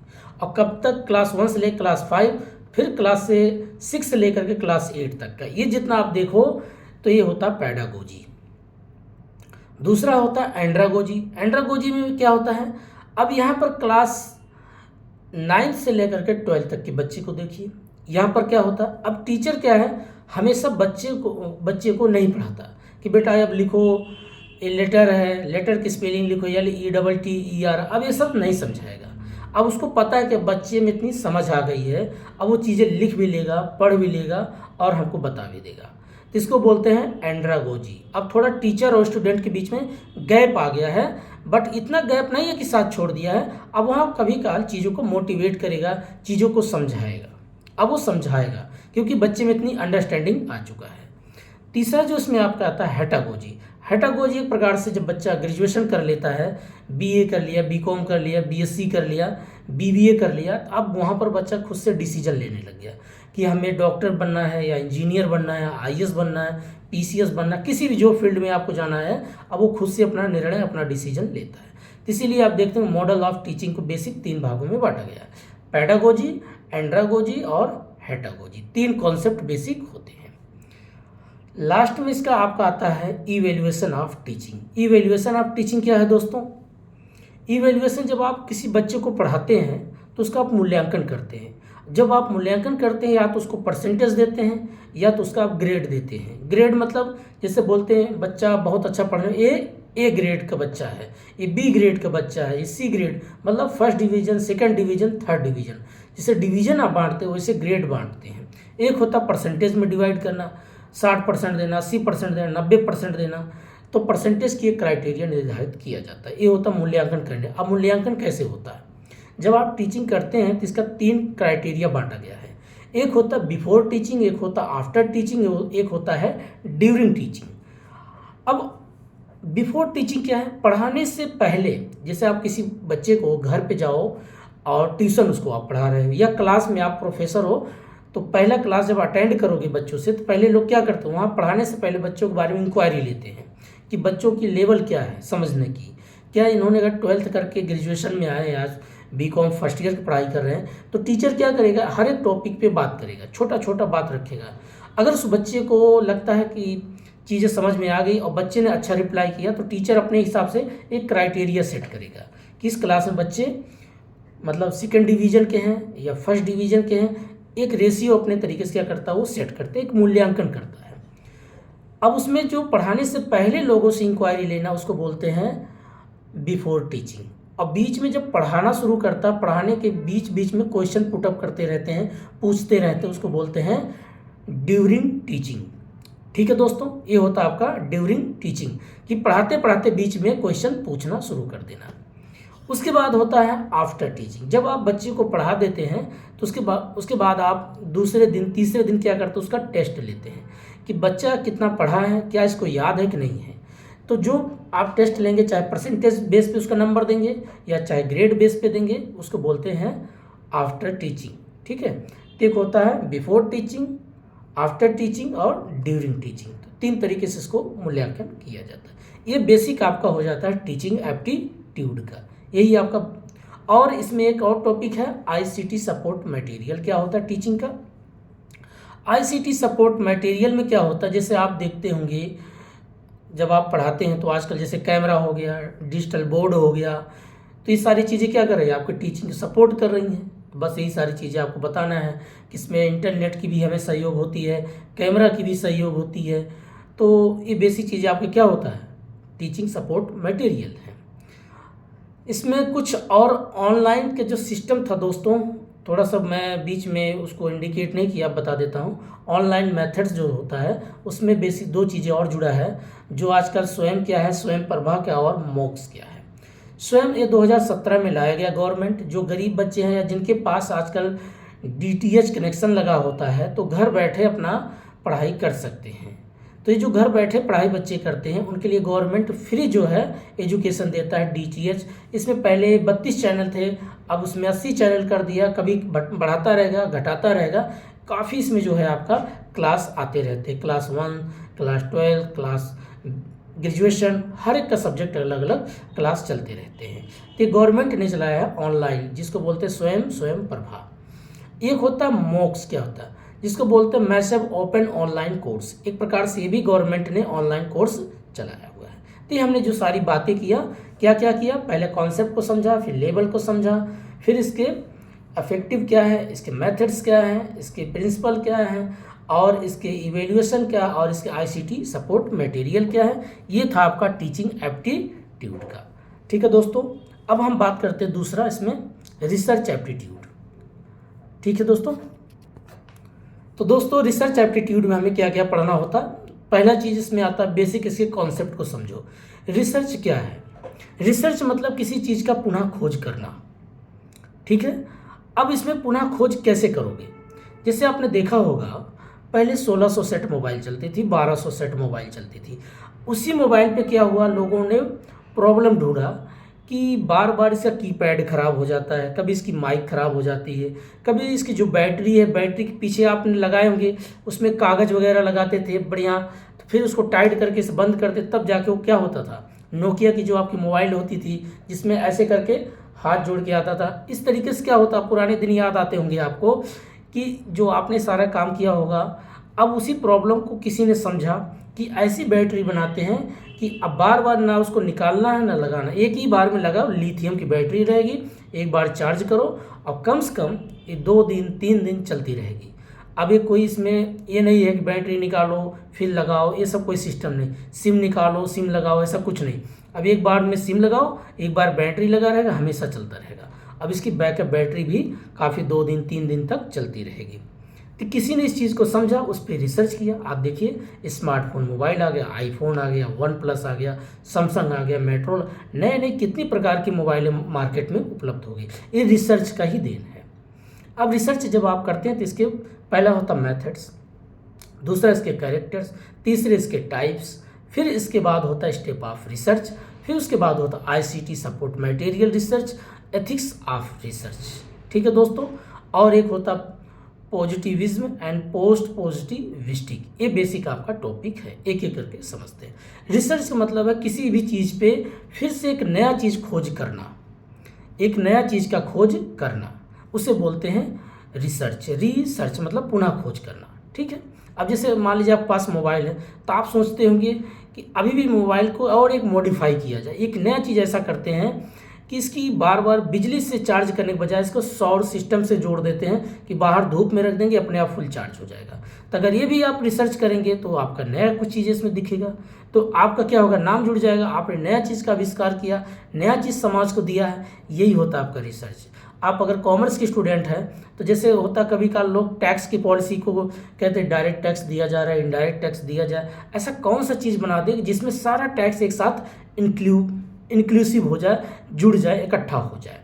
और कब तक? क्लास 1 से लेकर क्लास 5, फिर क्लास से 6 से लेकर के क्लास 8 तक का, ये जितना आप देखो तो ये होता है पेडागोजी। दूसरा होता है एंड्रागोजी। एंड्रागोजी में क्या होता है? अब यहाँ पर क्लास 9 से लेकर के 12 तक के बच्चे को देखिए। यहाँ पर क्या होता है? अब टीचर क्या है? हमेशा बच्चे को नहीं पढ़ाता कि बेटा अब लिखो, ये लेटर है, लेटर की स्पेलिंग लिखो, या ETTER, अब ये सब नहीं समझाएगा। अब उसको पता है कि बच्चे में इतनी समझ आ गई है, अब वो चीज़ें लिख भी लेगा, पढ़ भी लेगा और हमको बता भी देगा। तो इसको बोलते हैं एंड्रागोजी। अब थोड़ा टीचर और स्टूडेंट के बीच में गैप आ गया है, बट इतना गैप नहीं है कि साथ छोड़ दिया है। अब वहाँ कभी काल चीज़ों को मोटिवेट करेगा, चीज़ों को समझाएगा। अब वो समझाएगा क्योंकि बच्चे में इतनी अंडरस्टैंडिंग आ चुका है। तीसरा जो इसमें आपका आता है हेटागोजी। हेटागोजी एक प्रकार से जब बच्चा ग्रेजुएशन कर लेता है, BA कर लिया, BCom कर लिया, BSc कर लिया, BBA कर लिया, तो अब वहाँ पर बच्चा खुद से डिसीजन लेने लग गया कि हमें डॉक्टर बनना है या इंजीनियर बनना है, IAS बनना है, PCS बनना, किसी भी जो फील्ड में आपको जाना है, अब वो खुद से अपना निर्णय, अपना डिसीजन लेता है। इसीलिए आप देखते हैं मॉडल ऑफ टीचिंग को बेसिक 3 भागों में बांटा गया है, पेडागोजी, एंड्रागोजी और हेटागोजी। 3 कॉन्सेप्ट बेसिक होते हैं। लास्ट में इसका आपका आता है evaluation of teaching. Evaluation of teaching क्या है दोस्तों? इवैल्यूएशन, जब आप किसी बच्चे को पढ़ाते हैं तो उसका आप मूल्यांकन करते हैं। जब आप मूल्यांकन करते हैं या तो उसको परसेंटेज देते हैं या तो उसका आप ग्रेड देते हैं। ग्रेड मतलब जैसे बोलते हैं बच्चा बहुत अच्छा पढ़ रहा है, ए ग्रेड का बच्चा है, ये बी ग्रेड का बच्चा है, ये सी ग्रेड, मतलब first division, second division, third division. जैसे डिवीजन आप बांटते हो वैसे ग्रेड बांटते हैं। एक होता परसेंटेज में डिवाइड करना, 60% देना, 80% देना, 90% देना, तो परसेंटेज की एक क्राइटेरिया निर्धारित किया जाता है। ये होता मूल्यांकन करने। अब मूल्यांकन कैसे होता है? जब आप टीचिंग करते हैं तो इसका 3 क्राइटेरिया बांटा गया है। एक होता है बिफोर टीचिंग, एक होता आफ्टर टीचिंग, एक होता है ड्यूरिंग टीचिंग। अब बिफोर टीचिंग क्या है? पढ़ाने से पहले, जैसे आप किसी बच्चे को घर पे जाओ और ट्यूशन उसको आप पढ़ा रहे हो या क्लास में आप प्रोफेसर हो, तो पहला क्लास जब अटेंड करोगे बच्चों से तो पहले लोग क्या करते हैं, वहाँ पढ़ाने से पहले बच्चों के बारे में इंक्वायरी लेते हैं कि बच्चों की लेवल क्या है समझने की। क्या इन्होंने अगर 12th करके ग्रेजुएशन में आए या बीकॉम फर्स्ट ईयर की पढ़ाई कर रहे हैं, तो टीचर क्या करेगा, हर एक टॉपिक पे बात करेगा, छोटा छोटा बात रखेगा। अगर उस बच्चे को लगता है कि चीज़ें समझ में आ गई और बच्चे ने अच्छा रिप्लाई किया, तो टीचर अपने हिसाब से एक क्राइटेरिया सेट करेगा कि इस क्लास में बच्चे मतलब सेकंड डिवीजन के हैं या फर्स्ट डिवीजन के हैं। एक रेशियो अपने तरीके से क्या करता है, वो सेट करते हैं, एक मूल्यांकन करता है। अब उसमें जो पढ़ाने से पहले लोगों से इंक्वायरी लेना उसको बोलते हैं बिफोर टीचिंग। अब बीच में जब पढ़ाना शुरू करता है, पढ़ाने के बीच बीच में क्वेश्चन पुटअप करते रहते हैं, पूछते रहते हैं, उसको बोलते हैं ड्यूरिंग टीचिंग। ठीक है दोस्तों, ये होता है आपका ड्यूरिंग टीचिंग कि पढ़ाते पढ़ाते बीच में क्वेश्चन पूछना शुरू कर देना। उसके बाद होता है आफ्टर टीचिंग। जब आप बच्चे को पढ़ा देते हैं तो उसके बाद आप दूसरे दिन तीसरे दिन क्या करते हैं, उसका टेस्ट लेते हैं कि बच्चा कितना पढ़ा है, क्या इसको याद है कि नहीं है। तो जो आप टेस्ट लेंगे, चाहे परसेंटेज बेस पे उसका नंबर देंगे या चाहे ग्रेड बेस पे देंगे, उसको बोलते हैं आफ्टर टीचिंग। ठीक है, तो एक होता है बिफोर टीचिंग, आफ्टर टीचिंग और ड्यूरिंग टीचिंग। तो 3 तरीके से इसको मूल्यांकन किया जाता है। ये बेसिक आपका हो जाता है टीचिंग एप्टीट्यूड का, यही आपका। और इसमें एक और टॉपिक है आईसीटी सपोर्ट मटेरियल। क्या होता है टीचिंग का? आईसीटी सपोर्ट मटेरियल में क्या होता है, जैसे आप देखते होंगे जब आप पढ़ाते हैं तो आजकल जैसे कैमरा हो गया, डिजिटल बोर्ड हो गया, तो ये सारी चीज़ें क्या कर रही है, आपकी टीचिंग सपोर्ट कर रही हैं। तो बस यही सारी चीज़ें आपको बताना है कि इसमें इंटरनेट की भी हमें सहयोग होती है, कैमरा की भी सहयोग होती है। तो ये बेसिक चीज़ें आपके क्या होता है, टीचिंग सपोर्ट मटेरियल है। इसमें कुछ और ऑनलाइन के जो सिस्टम था दोस्तों, थोड़ा सा मैं बीच में उसको इंडिकेट नहीं किया, बता देता हूँ। ऑनलाइन मेथड्स जो होता है उसमें बेसिक 2 चीज़ें और जुड़ा है, जो आजकल स्वयं क्या है, स्वयं प्रभा क्या और मॉक्स क्या है। स्वयं ये 2017 में लाया गया गवर्नमेंट। जो गरीब बच्चे हैं या जिनके पास आजकल डीटीएच कनेक्शन लगा होता है, तो घर बैठे अपना पढ़ाई कर सकते हैं। तो ये जो घर बैठे पढ़ाई बच्चे करते हैं उनके लिए गवर्नमेंट फ्री जो है एजुकेशन देता है, डीटीएच। इसमें पहले 32 चैनल थे, अब उसमें 80 चैनल कर दिया, कभी बढ़ाता रहेगा घटाता रहेगा। काफ़ी इसमें जो है आपका क्लास आते रहते हैं, क्लास 1, क्लास 12, क्लास ग्रेजुएशन, हर एक का सब्जेक्ट अलग अलग क्लास चलते रहते हैं। तो गवर्नमेंट ने चलाया है ऑनलाइन, जिसको बोलते हैं स्वयं प्रभा। एक होता है मॉक्स। क्या होता है, जिसको बोलते हैं मैसिव ओपन ऑनलाइन कोर्स। एक प्रकार से ये भी गवर्नमेंट ने ऑनलाइन कोर्स चलाया हुआ है। तो ये हमने जो सारी बातें किया, क्या क्या किया, पहले कॉन्सेप्ट को समझा, फिर लेवल को समझा, फिर इसके इफेक्टिव क्या है, इसके मेथड्स क्या हैं, इसके प्रिंसिपल क्या हैं, और इसके इवेल्युएशन क्या, और इसके आईसीटी सपोर्ट मटेरियल क्या है। ये था आपका टीचिंग एप्टीट्यूड का। ठीक है दोस्तों, अब हम बात करते हैं दूसरा इसमें रिसर्च एप्टीट्यूड। ठीक है दोस्तों, तो दोस्तों रिसर्च एप्टीट्यूड में हमें क्या क्या पढ़ना होता है। पहला चीज़ इसमें आता है बेसिक, इसके कॉन्सेप्ट को समझो। रिसर्च क्या है? रिसर्च मतलब किसी चीज़ का पुनः खोज करना। ठीक है, अब इसमें पुनः खोज कैसे करोगे? जैसे आपने देखा होगा पहले 1600 सेट मोबाइल चलती थी, 1200 सेट मोबाइल चलती थी। उसी मोबाइल पे क्या हुआ, लोगों ने प्रॉब्लम ढूंढा कि बार बार इसका कीपैड ख़राब हो जाता है, कभी इसकी माइक ख़राब हो जाती है, कभी इसकी जो बैटरी है, बैटरी के पीछे आपने लगाए होंगे उसमें कागज़ वगैरह लगाते थे बढ़िया, तो फिर उसको टाइट करके इसे बंद करते, तब जाके वो क्या होता था, नोकिया की जो आपकी मोबाइल होती थी जिसमें ऐसे करके हाथ जोड़ के आता था। इस तरीके से क्या होता, पुराने दिन याद आते होंगे आपको कि जो आपने सारा काम किया होगा अब उसी प्रॉब्लम को किसी ने समझा कि ऐसी बैटरी बनाते हैं कि अब बार बार ना उसको निकालना है ना लगाना, एक ही बार में लगाओ, लिथियम की बैटरी रहेगी, एक बार चार्ज करो और कम से कम ये 2 दिन 3 दिन चलती रहेगी। अब ये कोई इसमें ये नहीं है कि बैटरी निकालो फिर लगाओ, ये सब कोई सिस्टम नहीं, सिम निकालो सिम लगाओ, ऐसा कुछ नहीं। अब एक बार में सिम लगाओ, एक बार बैटरी लगा रहेगा, हमेशा चलता रहेगा। अब इसकी बैकअप बैटरी भी काफ़ी 2 दिन 3 दिन तक चलती रहेगी। तो किसी ने इस चीज़ को समझा, उस पर रिसर्च किया। आप देखिए स्मार्टफोन मोबाइल आ गया, आईफोन आ गया, वन प्लस आ गया, सैमसंग आ गया, मेट्रोला, नए नए कितनी प्रकार की मोबाइलें मार्केट में उपलब्ध हो गई। ये रिसर्च का ही देन है। अब रिसर्च जब आप करते हैं तो इसके पहला होता मेथड्स, दूसरा इसके कैरेक्टर्स, तीसरे इसके टाइप्स, फिर इसके बाद होता है स्टेप ऑफ रिसर्च, फिर उसके बाद होता है ICT support material research, ethics of research. ठीक है दोस्तों। और एक होता पॉजिटिविज्म एंड पोस्ट पॉजिटिविस्टिक। ये बेसिक आपका टॉपिक है, एक एक करके समझते हैं। रिसर्च का मतलब है किसी भी चीज़ पे फिर से एक नया चीज़ खोज करना, एक नया चीज़ का खोज करना, उसे बोलते हैं रिसर्च। रिसर्च मतलब पुनः खोज करना। ठीक है। अब जैसे मान लीजिए आपके पास मोबाइल है, तो आप सोचते होंगे कि अभी भी मोबाइल को और एक मॉडिफाई किया जाए, एक नया चीज़ ऐसा करते हैं कि इसकी बार बार बिजली से चार्ज करने के बजाय इसको सौर सिस्टम से जोड़ देते हैं कि बाहर धूप में रख देंगे, अपने आप फुल चार्ज हो जाएगा। तो अगर ये भी आप रिसर्च करेंगे तो आपका नया कुछ चीज़ इसमें दिखेगा, तो आपका क्या होगा, नाम जुड़ जाएगा, आपने नया चीज़ का आविष्कार किया, नया चीज़ समाज को दिया है। यही होता है आपका रिसर्च। आप अगर कॉमर्स के स्टूडेंट हैं तो जैसे होता कभी काल लोग टैक्स की पॉलिसी को कहते हैं डायरेक्ट टैक्स दिया जा रहा है, इनडायरेक्ट टैक्स दिया जाए, ऐसा कौन सा चीज़ बना दे जिसमें सारा टैक्स एक साथ इंक्लूसिव हो जाए, जुड़ जाए, इकट्ठा हो जाए।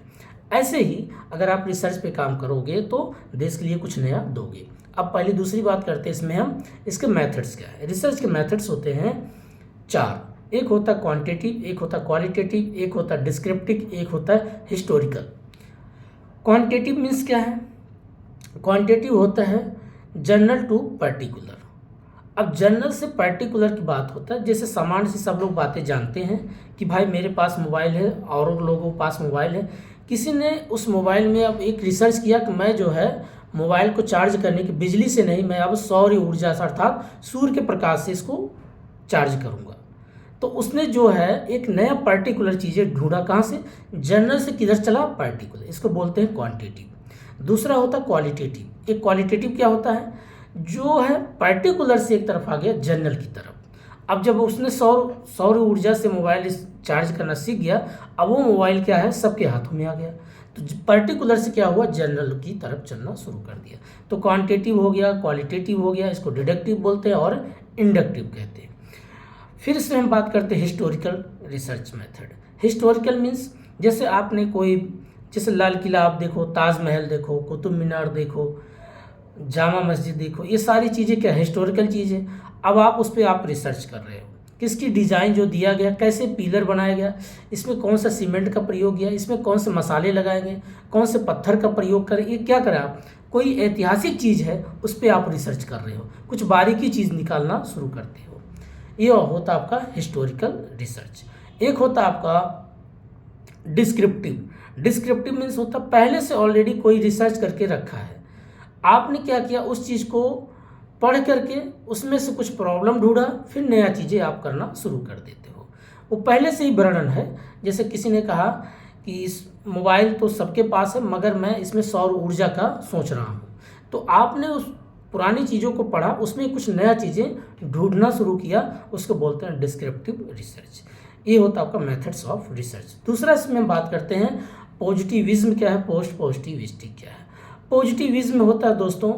ऐसे ही अगर आप रिसर्च पे काम करोगे तो देश के लिए कुछ नया दोगे। अब पहले दूसरी बात करते हैं इसमें हम, इसके मेथड्स क्या है। रिसर्च के मेथड्स होते हैं 4। एक होता है क्वांटिटेटिव, एक होता है क्वालिटेटिव, एक होता है डिस्क्रिप्टिव, एक होता है हिस्टोरिकल। क्वांटिटेटिव मीन्स क्या है, क्वांटिटेटिव होता है जनरल टू पर्टिकुलर। अब जनरल से पर्टिकुलर की बात होता है, जैसे सामान्य से सब लोग बातें जानते हैं कि भाई मेरे पास मोबाइल है और लोगों के पास मोबाइल है। किसी ने उस मोबाइल में अब एक रिसर्च किया कि मैं जो है मोबाइल को चार्ज करने की बिजली से नहीं, मैं अब सौर ऊर्जा से अर्थात सूर्य के प्रकाश से इसको चार्ज करूँगा। तो उसने जो है एक नया पर्टिकुलर चीज़ें ढूंढा, कहाँ से, जनरल से किधर चला, पर्टिकुलर, इसको बोलते हैं क्वांटिटेटिव। दूसरा होता है क्वालिटेटिव। एक क्वालिटेटिव क्या होता है, जो है पर्टिकुलर से एक तरफ आ गया जनरल की तरफ। अब जब उसने सौर ऊर्जा से मोबाइल चार्ज करना सीख गया, अब वो मोबाइल क्या है सबके हाथों में आ गया, तो पर्टिकुलर से क्या हुआ, जनरल की तरफ चलना शुरू कर दिया। तो क्वांटिटेटिव हो गया, क्वालिटेटिव हो गया, इसको डिडक्टिव बोलते हैं और इंडक्टिव कहते हैं। फिर इसमें हम बात करते हैं historical research method. Historical means जैसे आपने कोई, जैसे लाल किला आप देखो, ताजमहल देखो, कुतुब मीनार देखो, जामा मस्जिद देखो, ये सारी चीज़ें क्या हिस्टोरिकल चीज़ है। अब आप उस पर आप रिसर्च कर रहे हो, किसकी डिज़ाइन जो दिया गया, कैसे पिलर बनाया गया, इसमें कौन सा सीमेंट का प्रयोग किया, इसमें कौन से मसाले लगाए गए, कौन से पत्थर का प्रयोग करें, ये क्या करें आप, कोई ऐतिहासिक चीज़ है उस पर आप रिसर्च कर रहे हो, कुछ बारीकी चीज़ निकालना शुरू करते हो। ये होता आपका हिस्टोरिकल रिसर्च। एक होता आपका डिस्क्रिप्टिव। डिस्क्रिप्टिव मीन्स होता पहले से ऑलरेडी कोई रिसर्च करके रखा है, आपने क्या किया, उस चीज़ को पढ़ करके उसमें से कुछ प्रॉब्लम ढूंढा, फिर नया चीज़ें आप करना शुरू कर देते हो। वो पहले से ही वर्णन है। जैसे किसी ने कहा कि इस मोबाइल तो सबके पास है मगर मैं इसमें सौर ऊर्जा का सोच रहा हूँ, तो आपने उस पुरानी चीज़ों को पढ़ा, उसमें कुछ नया चीज़ें ढूंढना शुरू किया, उसको बोलते हैं डिस्क्रिप्टिव रिसर्च। ये होता है आपका मेथड्स ऑफ रिसर्च। दूसरा इसमें हम बात करते हैं पॉजिटिविज्म क्या है, पोस्ट पॉजिटिविस्टिक क्या है। पॉजिटिविज्म होता है दोस्तों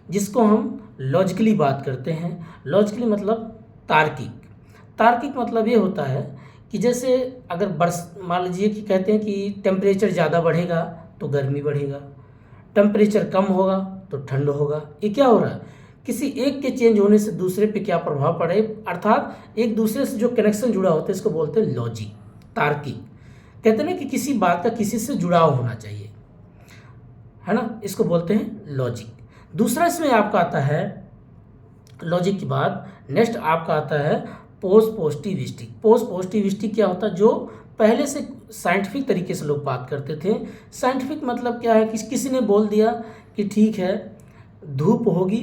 जिसको हम लॉजिकली बात करते हैं। लॉजिकली मतलब तार्किक। तार्किक मतलब ये होता है कि जैसे अगर मान लीजिए कि कहते हैं कि टेम्परेचर ज़्यादा बढ़ेगा तो गर्मी बढ़ेगा, टेम्परेचर कम होगा तो ठंड होगा। ये क्या हो रहा है, किसी एक के चेंज होने से दूसरे पे क्या प्रभाव पड़े, अर्थात एक दूसरे से जो कनेक्शन जुड़ा होता है इसको बोलते हैं लॉजिक, तार्किक। कहते हैं ना कि किसी बात का किसी से जुड़ाव होना चाहिए, है ना, इसको बोलते हैं लॉजिक। दूसरा इसमें आपका आता है लॉजिक के बाद नेक्स्ट आपका आता है पोस्ट पॉजिटिविस्टिक। पोस्ट पॉजिटिविस्टिक क्या होता है, जो पहले से साइंटिफिक तरीके से लोग बात करते थे। साइंटिफिक मतलब क्या है कि किसी ने बोल दिया कि ठीक है धूप होगी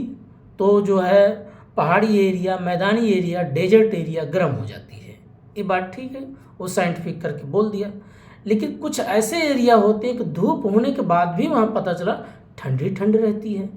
तो जो है पहाड़ी एरिया, मैदानी एरिया, डेजर्ट एरिया गर्म हो जाती है। ये बात ठीक है, वो साइंटिफिक करके बोल दिया। लेकिन कुछ ऐसे एरिया होते हैं कि धूप होने के बाद भी वहाँ पता चला ठंडी ठंड रहती है।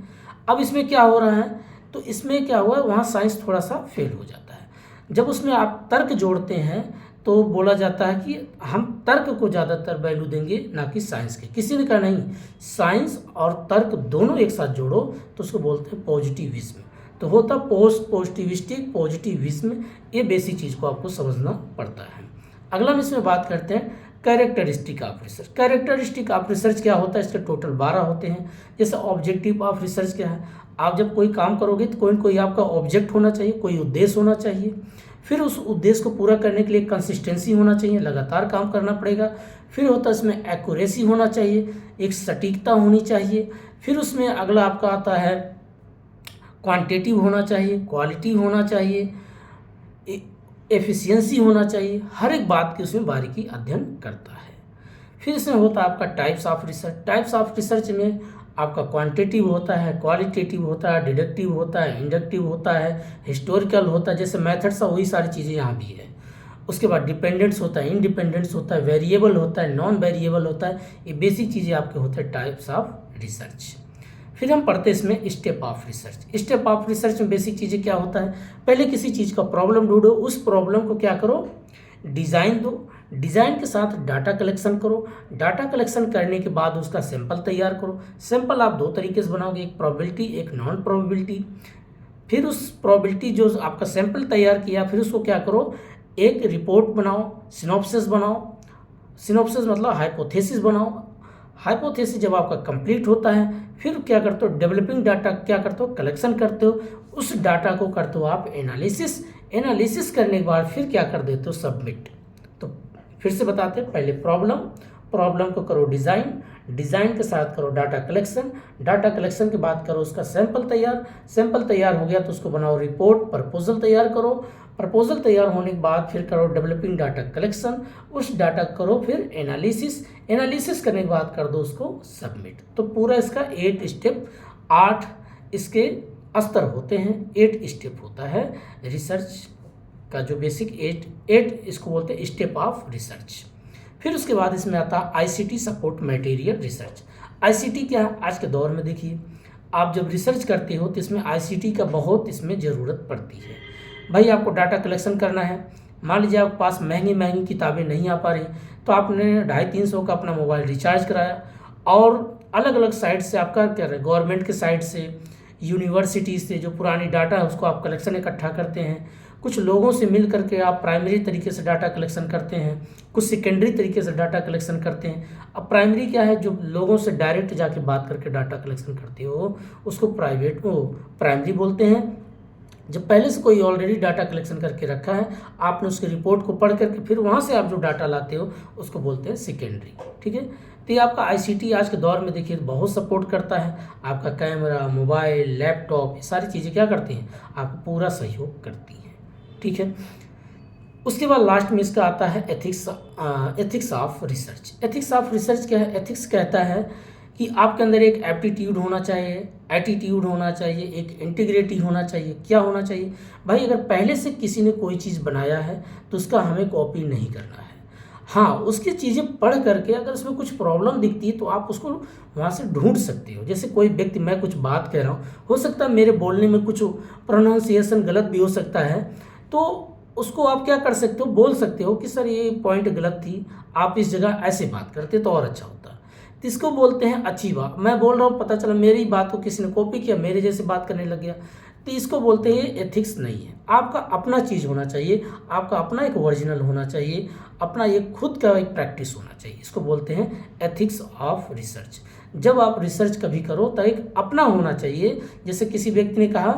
अब इसमें क्या हो रहा है, तो इसमें क्या हुआ, वहाँ साइंस थोड़ा सा फेल हो जाता है। जब उसमें आप तर्क जोड़ते हैं तो बोला जाता है कि हम तर्क को ज़्यादातर वैल्यू देंगे ना कि साइंस के। किसी ने कहा नहीं, साइंस और तर्क दोनों एक साथ जोड़ो तो उसको बोलते हैं पॉजिटिविज्म। तो होता पॉजिटिविस्टिक पॉजिटिविज्म। ये बेसिक चीज़ को आपको समझना पड़ता है। अगला हम इसमें बात करते हैं characteristic of research. Characteristic of research क्या होता है, इसके टोटल 12 होते हैं। जैसे ऑब्जेक्टिव ऑफ रिसर्च क्या है, आप जब कोई काम करोगे तो कोई न कोई आपका ऑब्जेक्ट होना चाहिए, कोई उद्देश्य होना चाहिए। फिर उस उद्देश्य को पूरा करने के लिए कंसिस्टेंसी होना चाहिए, लगातार काम करना पड़ेगा। फिर होता है इसमें एक्यूरेसी होना चाहिए, एक सटीकता होनी चाहिए। फिर उसमें अगला आपका आता है क्वांटिटेटिव होना चाहिए, क्वालिटी होना चाहिए, एफिशिएंसी होना चाहिए। हर एक बात की उसमें बारीकी अध्ययन करता है। फिर इसमें होता है आपका types of research. Types of research में आपका क्वांटिटेटिव होता है, क्वालिटेटिव होता है, डिडक्टिव होता है, इंडक्टिव होता है, हिस्टोरिकल होता है, जैसे मैथड्स है वही सारी चीज़ें यहाँ भी है। उसके बाद डिपेंडेंस होता है, इंडिपेंडेंस होता है, वेरिएबल होता है, नॉन वेरिएबल होता है। ये बेसिक चीज़ें आपके होते हैं टाइप्स ऑफ रिसर्च। फिर हम पढ़ते हैं इसमें step of research. Step of research में बेसिक चीज़ें क्या होता है, पहले किसी चीज़ का प्रॉब्लम ढूंढो, उस प्रॉब्लम को क्या करो, डिज़ाइन दो, डिज़ाइन के साथ डाटा कलेक्शन करो, डाटा कलेक्शन करने के बाद उसका सैंपल तैयार करो। सैंपल आप दो तरीके से बनाओगे, एक प्रोबेबिलिटी, एक नॉन प्रोबेबिलिटी। फिर उस प्रोबेबिलिटी जो आपका सैंपल तैयार किया, फिर उसको क्या करो, एक रिपोर्ट बनाओ, सिनॉप्सिस बनाओ। सिनॉप्सिस मतलब हाइपोथेसिस बनाओ। हाइपोथेसिस जब आपका कंप्लीट होता है, फिर क्या करते हो, डेवलपिंग डाटा क्या करते हो, कलेक्शन करते हो। उस डाटा को करते हो आप एनालिसिस। एनालिसिस करने के बाद फिर क्या कर देते हो, सबमिट। तो फिर से बताते हैं, पहले प्रॉब्लम को करो डिज़ाइन, डिज़ाइन के साथ करो डाटा कलेक्शन, डाटा कलेक्शन के बाद करो उसका सैंपल तैयार हो गया तो उसको बनाओ रिपोर्ट, प्रपोजल तैयार करो। प्रपोजल तैयार होने के बाद फिर करो डेवलपिंग डाटा कलेक्शन, उस डाटा करो फिर एनालिसिस करने के बाद कर दो उसको सबमिट। तो पूरा इसका 8 स्टेप, 8 इसके स्तर होते हैं, 8 स्टेप होता है रिसर्च का। जो बेसिक 8 इसको बोलते हैं स्टेप ऑफ रिसर्च। फिर उसके बाद इसमें आता है ICT support material research. ICT क्या है, आज के दौर में देखिए आप जब रिसर्च करते हो तो इसमें आईसीटी का बहुत इसमें ज़रूरत पड़ती है। भाई आपको डाटा कलेक्शन करना है, मान लीजिए आपके पास महंगी किताबें नहीं आ पा रही, तो आपने 250-300 का अपना मोबाइल रिचार्ज कराया और अलग अलग साइट से आपका क्या है, गवर्नमेंट के साइट से, यूनिवर्सिटी से जो पुरानी डाटा है उसको आप कलेक्शन इकट्ठा करते हैं। कुछ लोगों से मिल करके आप प्राइमरी तरीके से डाटा कलेक्शन करते हैं, कुछ सेकेंडरी तरीके से डाटा कलेक्शन करते हैं। अब प्राइमरी क्या है, जो लोगों से डायरेक्ट जाके बात करके डाटा कलेक्शन करते हो उसको प्राइमरी बोलते हैं। जब पहले से कोई ऑलरेडी डाटा कलेक्शन करके रखा है, आपने उसकी रिपोर्ट को पढ़ करके फिर वहाँ से आप जो डाटा लाते हो उसको बोलते हैं सेकेंडरी। ठीक है, तो ये आपका आईसीटी आज के दौर में देखिए बहुत सपोर्ट करता है। आपका कैमरा, मोबाइल, लैपटॉप, ये सारी चीज़ें क्या करती हैं, आपको पूरा सहयोग करती हैं। ठीक है, उसके बाद लास्ट में इसका आता है ethics of research. Ethics of research क्या है, एथिक्स कहता है कि आपके अंदर एक एप्टीट्यूड होना चाहिए, एटीट्यूड होना चाहिए, एक इंटीग्रिटी होना चाहिए। क्या होना चाहिए भाई, अगर पहले से किसी ने कोई चीज़ बनाया है तो उसका हमें कॉपी नहीं करना है। हाँ, उसकी चीज़ें पढ़ करके अगर उसमें कुछ प्रॉब्लम दिखती है तो आप उसको वहाँ से ढूंढ सकते हो। जैसे कोई व्यक्ति, मैं कुछ बात कह रहा हूँ, हो सकता है मेरे बोलने में कुछ प्रोनाउंसिएशन गलत भी हो सकता है, तो उसको आप क्या कर सकते हो, बोल सकते हो कि सर ये पॉइंट गलत थी, आप इस जगह ऐसे बात करते तो और अच्छा होता। तो इसको बोलते हैं अच्छी बात। मैं बोल रहा हूँ, पता चला मेरी बात को किसी ने कॉपी किया, मेरे जैसे बात करने लग गया, तो इसको बोलते हैं एथिक्स नहीं है। आपका अपना चीज़ होना चाहिए, आपका अपना एक ओरिजिनल होना चाहिए, अपना एक खुद का एक प्रैक्टिस होना चाहिए। इसको बोलते हैं एथिक्स ऑफ रिसर्च। जब आप रिसर्च कभी करो तो एक अपना होना चाहिए। जैसे किसी व्यक्ति ने कहा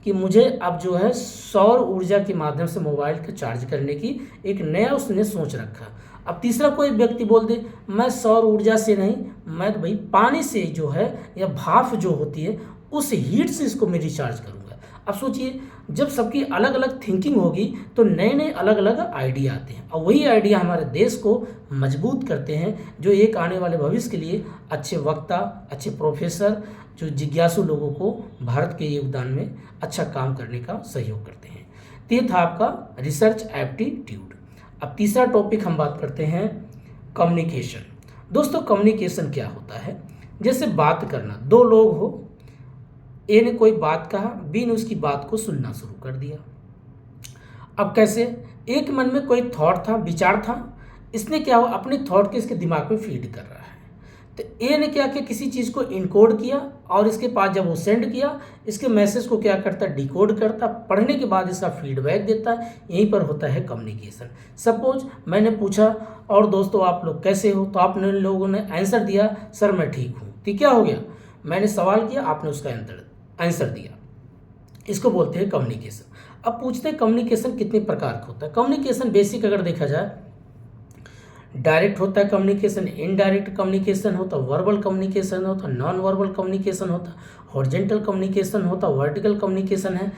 कि मुझे अब जो है सौर ऊर्जा के माध्यम से मोबाइल को चार्ज करने की एक नया उसने सोच रखा। अब तीसरा कोई व्यक्ति बोल दे मैं सौर ऊर्जा से नहीं, मैं तो भाई पानी से जो है या भाप जो होती है उस हीट से इसको मैं रिचार्ज करूँगा। अब सोचिए, जब सबकी अलग अलग थिंकिंग होगी तो नए नए अलग अलग आइडिया आते हैं, और वही आइडिया हमारे देश को मजबूत करते हैं, जो एक आने वाले भविष्य के लिए अच्छे वक्ता, अच्छे प्रोफेसर, जो जिज्ञासु लोगों को भारत के योगदान में अच्छा काम करने का सहयोग करते हैं। तो ये था आपका रिसर्च एप्टीट्यूड। अब तीसरा टॉपिक हम बात करते हैं कम्युनिकेशन। दोस्तों, कम्युनिकेशन क्या होता है? जैसे बात करना, दो लोग हो, ए ने कोई बात कहा, बी ने उसकी बात को सुनना शुरू कर दिया। अब कैसे? एक मन में कोई थॉट था, विचार था, इसने क्या हुआ, अपने थॉट के इसके दिमाग में फीड कर रहा है। तो ए ने क्या किया, किसी चीज़ को इनकोड किया, और इसके पास जब वो सेंड किया, इसके मैसेज को क्या करता है, डिकोड करता, पढ़ने के बाद इसका फीडबैक देता है। यहीं पर होता है कम्युनिकेशन। सपोज मैंने पूछा, और दोस्तों आप लोग कैसे हो, तो आपने लोगों ने आंसर दिया, सर मैं ठीक हूँ। तो क्या हो गया, मैंने सवाल किया, आपने उसका आंसर दिया। इसको बोलते हैं कम्युनिकेशन। अब पूछते हैं कम्युनिकेशन कितने प्रकार का होता है। कम्युनिकेशन बेसिक अगर देखा जाए, डायरेक्ट होता है कम्युनिकेशन, इनडायरेक्ट कम्युनिकेशन होता है, वर्बल कम्युनिकेशन होता है, नॉन वर्बल कम्युनिकेशन होता है, हॉरिजॉन्टल कम्युनिकेशन होता है, वर्टिकल कम्युनिकेशन है,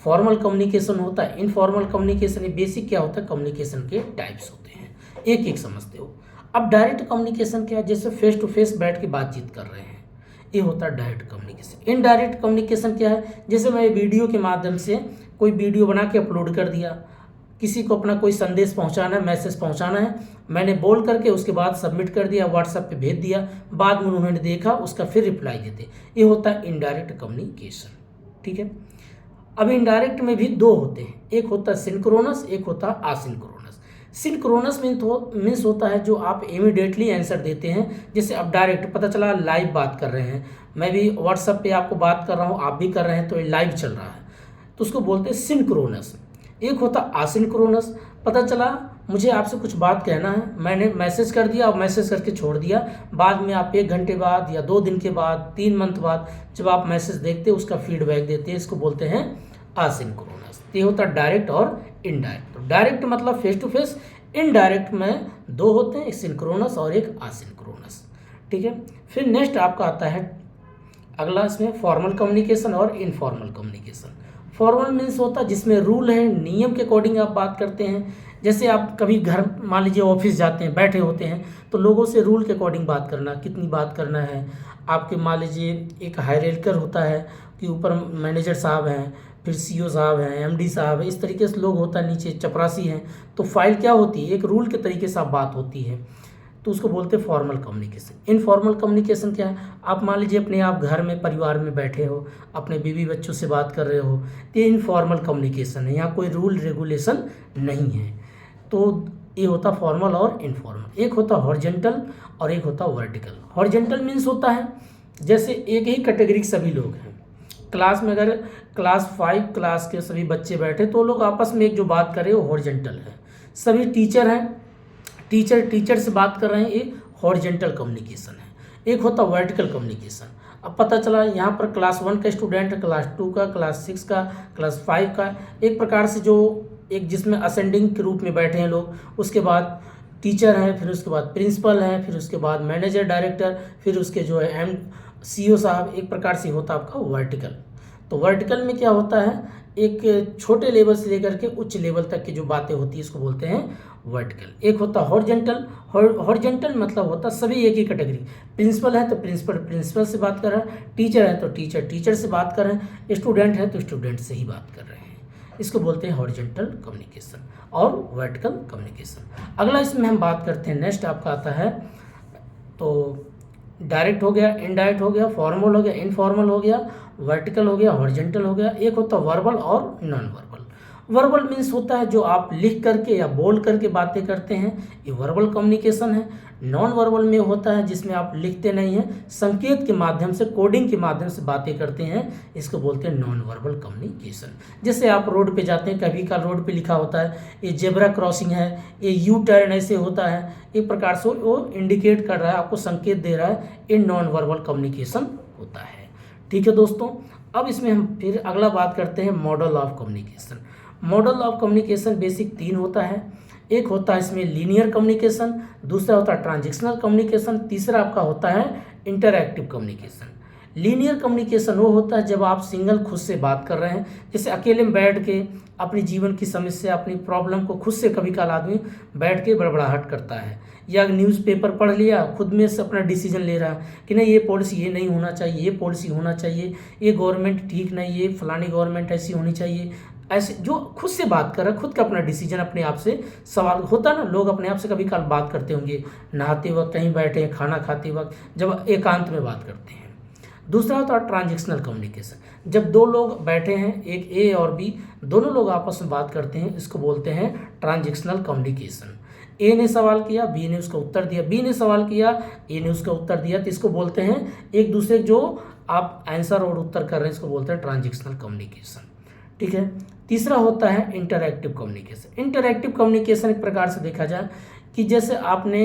फॉर्मल कम्युनिकेशन होता है, इनफॉर्मल कम्युनिकेशन। ये बेसिक क्या होता है, कम्युनिकेशन के टाइप्स होते हैं, एक एक समझते हो। अब डायरेक्ट कम्युनिकेशन क्या है, जैसे फेस टू फेस बैठ के बातचीत कर रहे हैं, ये होता है डायरेक्ट कम्युनिकेशन। इनडायरेक्ट कम्युनिकेशन क्या है, जैसे मैं वीडियो के माध्यम से कोई वीडियो बना के अपलोड कर दिया, किसी को अपना कोई संदेश पहुंचाना है, मैसेज पहुंचाना है, मैंने बोल करके उसके बाद सबमिट कर दिया, व्हाट्सएप पे भेज दिया, बाद में उन्होंने देखा, उसका फिर रिप्लाई देते, ये होता है इनडायरेक्ट कम्युनिकेशन। ठीक है। अब इनडायरेक्ट में भी दो होते हैं, एक होता है सिंक्रोनस, एक होता है आसिंक्रोनस। सिंक्रोनस मीन्स होता है जो आप इमीडिएटली आंसर देते हैं। जैसे अब डायरेक्ट पता चला लाइव बात कर रहे हैं, मैं भी व्हाट्सएप पे आपको बात कर रहा हूँ, आप भी कर रहे हैं, तो ये लाइव चल रहा है, तो उसको बोलते हैं सिंक्रोनस। एक होता आसिंक्रोनस, पता चला मुझे आपसे कुछ बात कहना है, मैंने मैसेज कर दिया और मैसेज करके छोड़ दिया, बाद में आप 1 घंटे बाद या 2 दिन के बाद, 3 मंथ बाद जब आप मैसेज देखते हैं, उसका फीडबैक देते हैं, इसको बोलते हैं आसिंक्रोनस। ये होता है डायरेक्ट और इनडायरेक्ट। तो डायरेक्ट मतलब फेस टू फेस, इनडायरेक्ट में दो होते हैं, एक सिंक्रोनस और एक आसिंक्रोनस। ठीक है। फिर नेक्स्ट आपका आता है अगला, इसमें फॉर्मल कम्युनिकेशन और इनफॉर्मल कम्युनिकेशन। फॉर्मल मीन्स होता है जिसमें रूल है, नियम के अकॉर्डिंग आप बात करते हैं। जैसे आप कभी घर, मान लीजिए ऑफिस जाते हैं, बैठे होते हैं, तो लोगों से रूल के अकॉर्डिंग बात करना, कितनी बात करना है। आपके मान लीजिए एक हायरार्किकल होता है कि ऊपर मैनेजर साहब हैं, फिर सीईओ साहब हैं, एमडी साहब है, इस तरीके से लोग होता है, नीचे चपरासी हैं, तो फाइल क्या होती है, एक रूल के तरीके से आप बात होती है, तो उसको बोलते हैं फॉर्मल कम्युनिकेशन। इनफॉर्मल कम्युनिकेशन क्या है, आप मान लीजिए अपने आप घर में परिवार में बैठे हो, अपने बीवी बच्चों से बात कर रहे हो, तो ये इनफॉर्मल कम्युनिकेशन है, यहाँ कोई रूल रेगुलेशन नहीं है। तो ये होता फॉर्मल और इनफॉर्मल। एक होता हॉरिजॉन्टल और एक होता वर्टिकल। हॉरिजॉन्टल मीन्स होता है जैसे एक ही कैटेगरी के सभी लोग हैं, क्लास में अगर क्लास 5 क्लास के सभी बच्चे बैठे, तो लोग आपस में एक जो बात कर रहे हैं वो हॉरिजॉन्टल है। सभी टीचर हैं, टीचर से बात कर रहे हैं, ये हॉरिजॉन्टल कम्युनिकेशन है। एक होता वर्टिकल कम्युनिकेशन। अब पता चला यहाँ पर क्लास 1 का स्टूडेंट है, क्लास 2 का, क्लास 6 का, क्लास 5 का, एक प्रकार से जो एक जिसमें असेंडिंग के रूप में बैठे हैं लोग, उसके बाद टीचर हैं, फिर उसके बाद प्रिंसिपल हैं, फिर उसके बाद मैनेजर, डायरेक्टर, फिर उसके जो है सीईओ साहब, एक प्रकार से होता है आपका वर्टिकल। तो वर्टिकल में क्या होता है, एक छोटे लेवल से लेकर के उच्च लेवल तक की जो बातें होती है, इसको बोलते हैं वर्टिकल। एक होता हॉरिजॉन्टल। हॉरिजॉन्टल मतलब होता सभी एक ही कैटेगरी, प्रिंसिपल है तो प्रिंसिपल से बात कर रहा है, टीचर है तो टीचर से बात कर रहे हैं, स्टूडेंट है तो स्टूडेंट से ही बात कर रहे हैं, इसको बोलते हैं हॉरिजॉन्टल कम्युनिकेशन और वर्टिकल कम्युनिकेशन। अगला इसमें हम बात करते हैं, नेक्स्ट आपका आता है, तो डायरेक्ट हो गया, इनडायरेक्ट हो गया, फॉर्मल हो गया, इनफॉर्मल हो गया, वर्टिकल हो गया, हॉरिजॉन्टल हो गया। एक होता है वर्बल और नॉन वर्बल। वर्बल मीन्स होता है जो आप लिख करके या बोल करके बातें करते हैं, ये वर्बल कम्युनिकेशन है। नॉन वर्बल में होता है जिसमें आप लिखते नहीं हैं, संकेत के माध्यम से, कोडिंग के माध्यम से बातें करते हैं, इसको बोलते हैं नॉन वर्बल कम्युनिकेशन। जैसे आप रोड पे जाते हैं, कभी का रोड पे लिखा होता है ये जेब्रा क्रॉसिंग है, ये यू टर्न ऐसे होता है, एक प्रकार से वो इंडिकेट कर रहा है, आपको संकेत दे रहा है, ये नॉन वर्बल कम्युनिकेशन होता है। ठीक है दोस्तों, अब इसमें हम फिर अगला बात करते हैं model of communication. Model of communication basic 3 होता है। एक होता है इसमें लीनियर कम्युनिकेशन, दूसरा होता है ट्रांजैक्शनल कम्युनिकेशन, तीसरा आपका होता है इंटरैक्टिव कम्युनिकेशन। लीनियर कम्युनिकेशन वो होता है जब आप सिंगल खुद से बात कर रहे हैं, जैसे अकेले में बैठ के अपनी जीवन की समस्या, अपनी प्रॉब्लम को खुद से कभी काल आदमी बैठ के बड़बड़ाहट करता है, या न्यूज़पेपर पढ़ लिया, खुद में से अपना डिसीजन ले रहा है कि नहीं ये पॉलिसी ये नहीं होना चाहिए, ये पॉलिसी होना चाहिए, ये गवर्नमेंट ठीक नहीं, ये फलानी गवर्नमेंट ऐसी होनी चाहिए, ऐसे जो खुद से बात कर रहा है, खुद का अपना डिसीजन अपने आप से सवाल होता है ना। लोग अपने आप से कभी काल बात करते होंगे, नहाते वक्त, कहीं बैठे हैं, खाना खाते वक्त, जब एकांत में बात करते हैं। दूसरा होता है ट्रांजेक्शनल कम्युनिकेशन, जब दो लोग बैठे हैं, एक ए और बी, दोनों लोग आपस में बात करते हैं, इसको बोलते हैं ट्रांजेक्शनल कम्युनिकेशन। ए ने सवाल किया, बी ने उसका उत्तर दिया, बी ने सवाल किया, ए ने उसका उत्तर दिया, तो इसको बोलते हैं एक दूसरे जो आप आंसर और उत्तर कर रहे हैं, इसको बोलते हैं ट्रांजेक्शनल कम्युनिकेशन। ठीक है। तीसरा होता है इंटरैक्टिव कम्युनिकेशन। इंटरैक्टिव कम्युनिकेशन एक प्रकार से देखा जाए कि जैसे आपने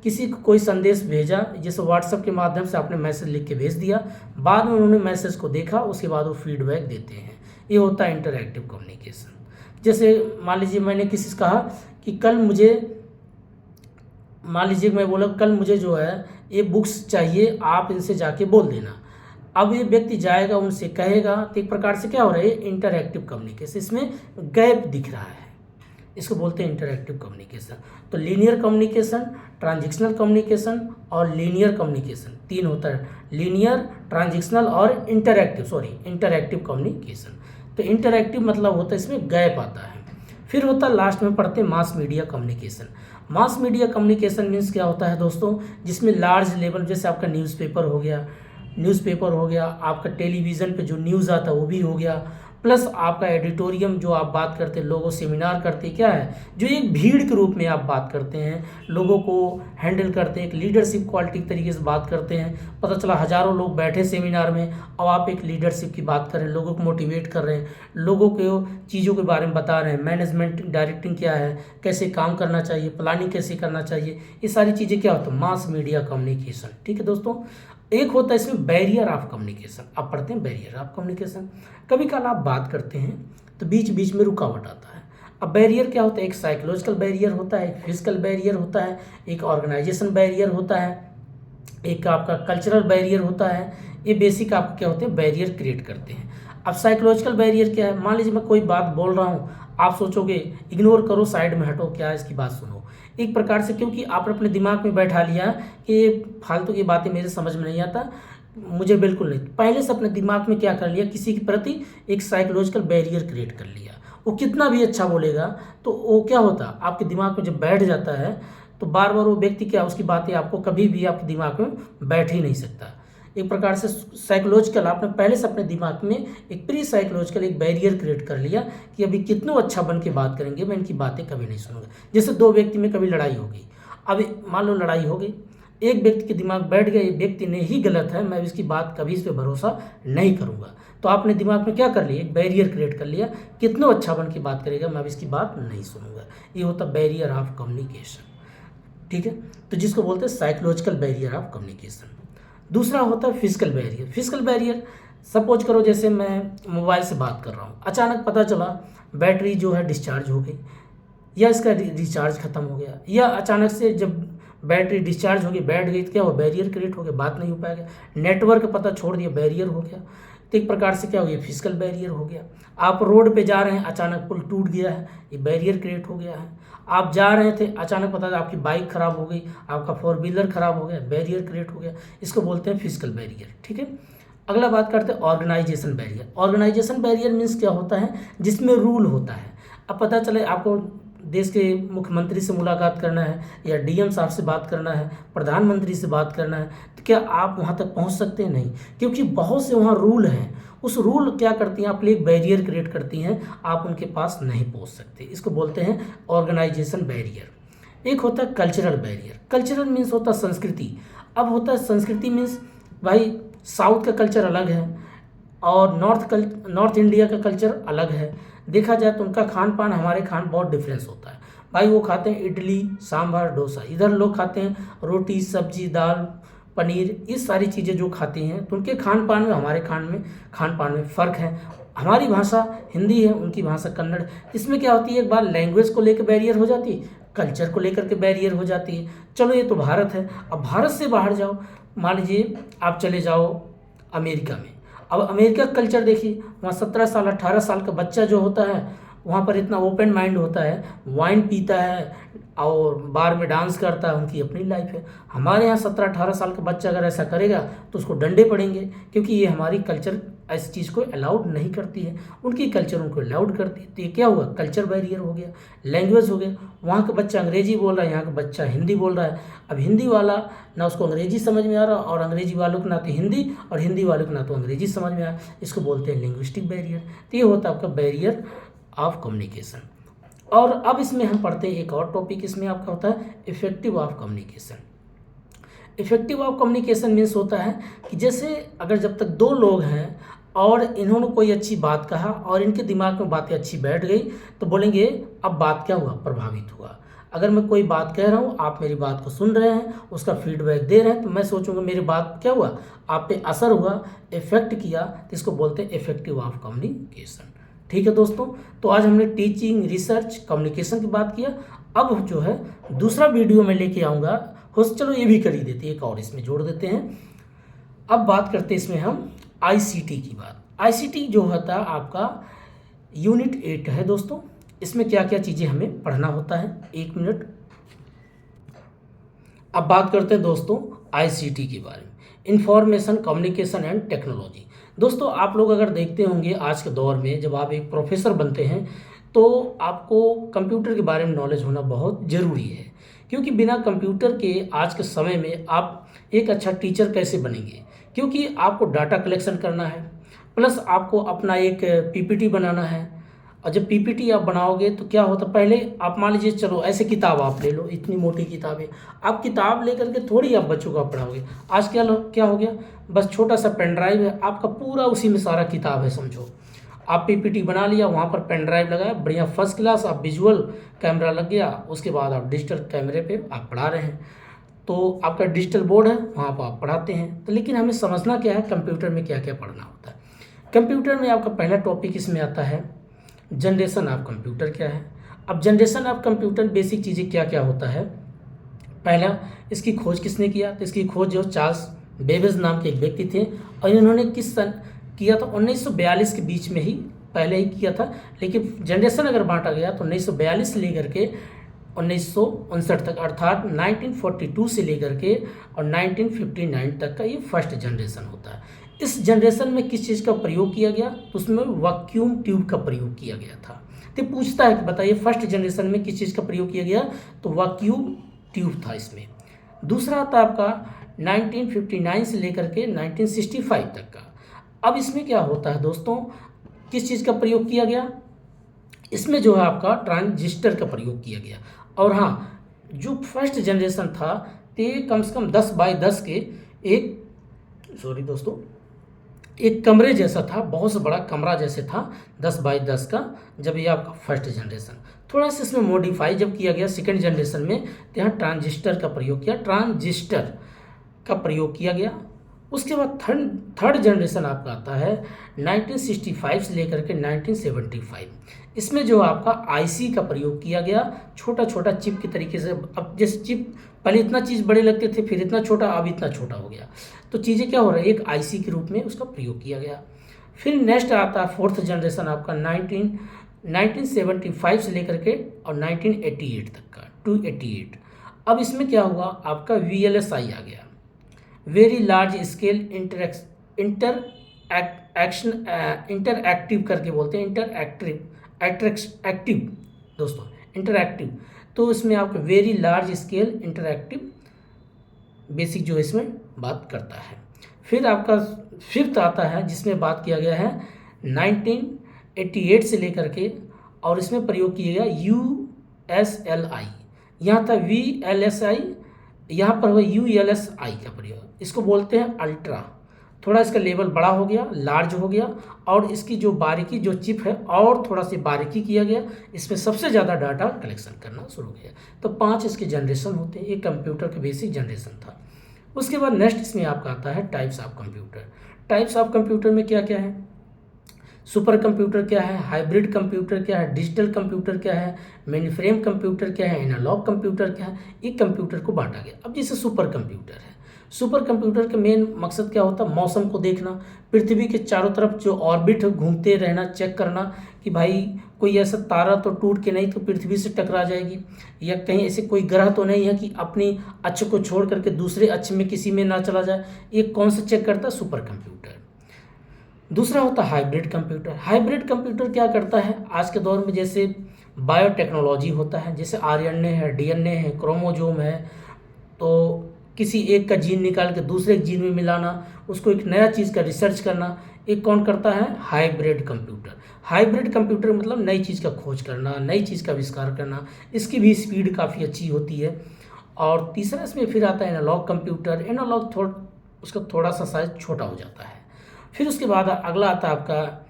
किसी को कोई संदेश भेजा, जैसे व्हाट्सएप के माध्यम से आपने मैसेज लिख के भेज दिया, बाद में उन्होंने मैसेज को देखा, उसके बाद वो फीडबैक देते हैं, ये होता है इंटरैक्टिव कम्युनिकेशन। जैसे मान लीजिए मैंने किसी से कहा कि कल मुझे, मान लीजिए मैं बोला कल मुझे जो है ये बुक्स चाहिए, आप इनसे जाके बोल देना। अब ये व्यक्ति जाएगा, उनसे कहेगा, तो एक प्रकार से क्या हो रहा है, इंटरैक्टिव कम्युनिकेशन, इसमें गैप दिख रहा है, इसको बोलते हैं इंटरैक्टिव कम्युनिकेशन। तो लीनियर कम्युनिकेशन, ट्रांजिशनल कम्युनिकेशन और लीनियर कम्युनिकेशन, तीन होता है, लीनियर, ट्रांजिशनल और इंटरैक्टिव कम्युनिकेशन। तो इंटरैक्टिव मतलब होता है इसमें गैप आता है। फिर होता है लास्ट में पढ़ते हैं mass media communication. Mass media communication means क्या होता है दोस्तों, जिसमें लार्ज लेवल, जैसे आपका न्यूज़पेपर हो गया, आपका टेलीविज़न पे जो न्यूज़ आता है वो भी हो गया, प्लस आपका एडिटोरियम जो आप बात करते हैं, लोगों सेमिनार करते हैं, क्या है जो एक भीड़ के रूप में आप बात करते हैं, लोगों को हैंडल करते हैं, एक लीडरशिप क्वालिटी के तरीके से बात करते हैं। पता चला हज़ारों लोग बैठे सेमिनार में, अब आप एक लीडरशिप की बात कर रहे हैं, लोगों को मोटिवेट कर रहे हैं, लोगों को चीज़ों के बारे में बता रहे हैं, मैनेजमेंट डायरेक्टिंग क्या है, कैसे काम करना चाहिए, प्लानिंग कैसे करना चाहिए, ये सारी चीज़ें क्या होता है, मास मीडिया कम्युनिकेशन। ठीक है दोस्तों। एक होता है इसमें बैरियर ऑफ कम्युनिकेशन, आप पढ़ते हैं बैरियर ऑफ कम्युनिकेशन। कभी कल आप बात करते हैं तो बीच बीच में रुकावट आता है। अब बैरियर क्या होता है, एक साइकोलॉजिकल बैरियर होता है, एक फिजिकल बैरियर होता है, एक ऑर्गेनाइजेशन बैरियर होता है, एक आपका कल्चरल बैरियर होता है। ये बेसिक आपको क्या होते हैं, बैरियर क्रिएट करते हैं। अब साइकोलॉजिकल बैरियर क्या है, मान लीजिए मैं कोई बात बोल रहा हूँ, आप सोचोगे इग्नोर करो, साइड में हटो, क्या इसकी बात सुनो, एक प्रकार से, क्योंकि आपने अपने दिमाग में बैठा लिया कि ये फालतू की बातें मेरे समझ में नहीं आता, मुझे बिल्कुल नहीं, पहले से अपने दिमाग में क्या कर लिया, किसी के प्रति एक साइकोलॉजिकल बैरियर क्रिएट कर लिया। वो कितना भी अच्छा बोलेगा तो वो क्या होता, आपके दिमाग में जब बैठ जाता है तो बार बार वो व्यक्ति क्या, उसकी बातें आपको कभी भी आपके दिमाग में बैठ ही नहीं सकता। एक प्रकार से साइकोलॉजिकल, आपने पहले से अपने दिमाग में एक प्री साइकोलॉजिकल एक बैरियर क्रिएट कर लिया कि अभी कितना अच्छा बन के बात करेंगे, मैं इनकी बातें कभी नहीं सुनूंगा। जैसे दो व्यक्ति में कभी लड़ाई हो गई, अब मान लो लड़ाई हो गई, एक व्यक्ति के दिमाग बैठ गया, ये व्यक्ति ने ही गलत है, मैं इसकी बात कभी इस पर भरोसा नहीं करूंगा, तो आपने दिमाग में क्या कर लिया, एक बैरियर क्रिएट कर लिया, कितना अच्छा बन के बात करेगा, मैं इसकी बात नहीं सुनूंगा। ये होता बैरियर ऑफ कम्युनिकेशन। ठीक है, तो जिसको बोलते हैं साइकोलॉजिकल बैरियर ऑफ कम्युनिकेशन। दूसरा होता है physical barrier. Physical barrier, suppose करो जैसे मैं मोबाइल से बात कर रहा हूँ, अचानक पता चला बैटरी जो है डिस्चार्ज हो गई, या इसका रिचार्ज खत्म हो गया, या अचानक से जब बैटरी डिस्चार्ज हो गई, बैठ गई, तो क्या हुआ, बैरियर क्रिएट हो गया, बात नहीं हो पाएगा। नेटवर्क पता छोड़ दिया, बैरियर हो गया। तो एक प्रकार से क्या हो गया, फिजिकल बैरियर हो गया। आप रोड पे जा रहे हैं, अचानक पुल टूट गया है, ये बैरियर क्रिएट हो गया है। आप जा रहे थे, अचानक पता चला आपकी बाइक खराब हो गई, आपका 4 व्हीलर खराब हो गया, बैरियर क्रिएट हो गया, इसको बोलते हैं फिजिकल बैरियर। ठीक है, अगला बात करते हैं organisation barrier. Organisation barrier means क्या होता है, जिसमें रूल होता है। अब पता चले आपको देश के मुख्यमंत्री से मुलाकात करना है, या डीएम साहब से बात करना है, प्रधानमंत्री से बात करना है, तो क्या आप वहाँ तक पहुँच सकते हैं? नहीं, क्योंकि बहुत से वहाँ रूल हैं। उस रूल क्या करती हैं, आप लिए एक बैरियर क्रिएट करती हैं, आप उनके पास नहीं पहुँच सकते। इसको बोलते हैं ऑर्गेनाइजेशन बैरियर। एक होता है कल्चरल बैरियर। कल्चरल मीन्स होता है संस्कृति। अब होता है संस्कृति मीन्स भाई साउथ का कल्चर अलग है और नॉर्थ इंडिया का कल्चर अलग है। देखा जाए तो उनका खान पान हमारे खान बहुत डिफरेंस होता है भाई। वो खाते हैं इडली सांभर डोसा, इधर लोग खाते हैं रोटी सब्जी दाल पनीर, ये सारी चीज़ें जो खाती हैं, तो उनके खान पान में हमारे खान पान में फ़र्क है। हमारी भाषा हिंदी है, उनकी भाषा कन्नड़। इसमें क्या होती है, एक बार लैंग्वेज को लेकर बैरियर हो जाती है, कल्चर को लेकर के बैरियर हो जाती है। चलो ये तो भारत है, अब भारत से बाहर जाओ, मान लीजिए आप चले जाओ अमेरिका में। अब अमेरिका का कल्चर देखिए, वहाँ 17 साल 18 साल का बच्चा जो होता है वहाँ पर इतना ओपन माइंड होता है, वाइन पीता है और बार में डांस करता है, उनकी अपनी लाइफ है। हमारे यहाँ 17-18 साल का बच्चा अगर ऐसा करेगा तो उसको डंडे पड़ेंगे, क्योंकि ये हमारी कल्चर ऐसी चीज़ को अलाउड नहीं करती है, उनकी कल्चर उनको अलाउड करती है। तो ये क्या हुआ, कल्चर बैरियर हो गया, लैंग्वेज हो गया। वहाँ का बच्चा अंग्रेजी बोल रहा है, यहाँ का बच्चा हिंदी बोल रहा है। अब हिंदी वाला ना उसको अंग्रेजी समझ में आ रहा, और अंग्रेजी वालों को ना तो हिंदी, और हिंदी वालों को ना तो अंग्रेजी समझ में आया। इसको बोलते हैं लिंग्विस्टिक बैरियर। तो ये होता है आपका बैरियर ऑफ कम्युनिकेशन। और अब इसमें हम पढ़ते हैं एक और टॉपिक, इसमें आपका होता है effective of communication. Effective of communication means होता है कि जैसे अगर जब तक दो लोग हैं और इन्होंने कोई अच्छी बात कहा और इनके दिमाग में बातें अच्छी बैठ गई, तो बोलेंगे अब बात क्या हुआ, प्रभावित हुआ। अगर मैं कोई बात कह रहा हूँ, आप मेरी बात को सुन रहे हैं, उसका फीडबैक दे रहे हैं, तो मैं सोचूंगा मेरी बात क्या हुआ, आप पे असर हुआ, इफेक्ट किया, तो इसको बोलते हैं इफेक्टिव ऑफ कम्युनिकेशन। ठीक है दोस्तों, तो आज हमने टीचिंग, रिसर्च, कम्युनिकेशन की बात किया। अब जो है दूसरा वीडियो में लेके आऊँगा, हो चलो ये भी कर ही देते, एक और इसमें जोड़ देते हैं। अब बात करते हैं इसमें हम आईसीटी की बात। आईसीटी जो होता है आपका यूनिट 8 है दोस्तों। इसमें क्या क्या चीज़ें हमें पढ़ना होता है, 1 मिनट। अब बात करते हैं दोस्तों आईसीटी के बारे में, इंफॉर्मेशन कम्युनिकेशन एंड टेक्नोलॉजी। दोस्तों आप लोग अगर देखते होंगे आज के दौर में जब आप एक प्रोफेसर बनते हैं तो आपको कंप्यूटर के बारे में नॉलेज होना बहुत ज़रूरी है, क्योंकि बिना कंप्यूटर के आज के समय में आप एक अच्छा टीचर कैसे बनेंगे, क्योंकि आपको डाटा कलेक्शन करना है, प्लस आपको अपना एक पीपीटी बनाना है। और जब पीपीटी आप बनाओगे तो क्या होता, पहले आप मान लीजिए चलो ऐसे किताब आप ले लो, इतनी मोटी किताबें, आप किताब लेकर के थोड़ी आप बच्चों को पढ़ाओगे। आज क्या हो गया, बस छोटा सा पेन ड्राइव है आपका, पूरा उसी में सारा किताब है समझो। आप पीपीटी बना लिया, वहाँ पर पेन ड्राइव लगाया, बढ़िया फर्स्ट क्लास, आप विजुअल कैमरा लग गया, उसके बाद आप डिजिटल कैमरे पे आप पढ़ा रहे हैं, तो आपका डिजिटल बोर्ड है, वहाँ पर आप पढ़ाते हैं। तो लेकिन हमें समझना क्या है, कंप्यूटर में क्या क्या पढ़ना होता है। कंप्यूटर में आपका पहला टॉपिक इसमें आता है जनरेशन ऑफ कंप्यूटर क्या है। अब जनरेशन ऑफ कंप्यूटर बेसिक चीज़ें क्या क्या होता है। पहला, इसकी खोज किसने किया, तो इसकी खोज जो चार्ल्स बेबेज नाम के एक व्यक्ति थे, और इन्होंने किस सन किया था, 1942 के बीच में ही पहले ही किया था। लेकिन जनरेशन अगर बांटा गया तो 1942 से लेकर के 1959 तक, अर्थात 1942 से लेकर के और 1959 तक का ये फर्स्ट जनरेशन होता है। इस जनरेशन में किस चीज़ का प्रयोग किया गया, तो उसमें वैक्यूम ट्यूब का प्रयोग किया गया था। तो पूछता है कि बताइए फर्स्ट जनरेशन में किस चीज़ का प्रयोग किया गया, तो वैक्यूम ट्यूब था इसमें। दूसरा आता है आपका 1959 से लेकर के 1965 तक का। अब इसमें क्या होता है दोस्तों, किस चीज़ का प्रयोग किया गया, इसमें जो है आपका ट्रांजिस्टर का प्रयोग किया गया। और हाँ, जो फर्स्ट जनरेशन था ते कम से कम 10 बाई 10 के एक कमरे जैसा था, बहुत सा बड़ा कमरा जैसे था, 10 बाई 10 का, जब ये आपका फर्स्ट जनरेशन। थोड़ा सा इसमें मॉडिफाई जब किया गया सेकंड जनरेशन में, तो यहाँ ट्रांजिस्टर का प्रयोग किया गया। उसके बाद थर्ड जनरेशन आपका आता है 1965 से लेकर के 1975। इसमें जो आपका आईसी का प्रयोग किया गया, छोटा छोटा चिप के तरीके से। अब जैसे चिप पहले इतना चीज़ बड़े लगते थे, फिर इतना छोटा, अब इतना छोटा हो गया, तो चीज़ें क्या हो रहा है, एक आईसी के रूप में उसका प्रयोग किया गया। फिर नेक्स्ट आता है फोर्थ जनरेशन आपका 1975 से लेकर के और 1988 तक का, 288। अब इसमें क्या हुआ, आपका VLSI आ गया, वेरी लार्ज स्केल इंटरएक्टिव करके बोलते हैं, इंटरएक्टिव दोस्तों, इंटरएक्टिव। तो इसमें आपका very large scale interactive basic जो इसमें बात करता है। फिर आपका फिफ्थ आता है जिसमें बात किया गया है 1988 से लेकर के, और इसमें प्रयोग किया गया USLI, यहाँ था VLSI, यहाँ पर हुआ ULSI का प्रयोग। इसको बोलते हैं अल्ट्रा, थोड़ा इसका लेवल बड़ा हो गया, लार्ज हो गया, और इसकी जो बारीकी जो चिप है और थोड़ा सी बारीकी किया गया, इसमें सबसे ज़्यादा डाटा कलेक्शन करना शुरू किया। तो 5 इसके जनरेशन होते हैं, एक कंप्यूटर का बेसिक जनरेशन था। उसके बाद नेक्स्ट इसमें आपका आता है types of computer. Types of computer में क्या क्या है, सुपर कंप्यूटर क्या है, हाइब्रिड कंप्यूटर क्या है, डिजिटल कंप्यूटर क्या है, मेनफ्रेम कंप्यूटर क्या है, एनालॉग कंप्यूटर क्या है, एक कंप्यूटर को बांटा गया। अब जैसे सुपर कंप्यूटर है, सुपर कंप्यूटर का मेन मकसद क्या होता है? मौसम को देखना, पृथ्वी के चारों तरफ जो ऑर्बिट घूमते रहना, चेक करना कि भाई कोई ऐसा तारा तो टूट के नहीं तो पृथ्वी से टकरा जाएगी, या कहीं ऐसे कोई ग्रह तो नहीं है कि अपनी अक्ष को छोड़ करके दूसरे अक्ष में किसी में ना चला जाए। ये कौन सा चेक करता है? Super computer. दूसरा होता है हाइब्रिड कंप्यूटर। हाइब्रिड कंप्यूटर क्या करता है? आज के दौर में जैसे बायोटेक्नोलॉजी होता है, जैसे आरएनए है, डीएनए है, क्रोमोजोम है, तो किसी एक का जीन निकाल के दूसरे जीन में मिलाना, उसको एक नया चीज़ का रिसर्च करना, एक कौन करता है? Hybrid computer. हाइब्रिड कंप्यूटर मतलब नई चीज़ का खोज करना, नई चीज़ का आविष्कार करना, इसकी भी स्पीड काफ़ी अच्छी होती है। और तीसरा इसमें फिर आता है एनालॉग कंप्यूटर। एनालॉग उसका थोड़ा सा साइज छोटा हो जाता है। फिर उसके बाद अगला आता है आपका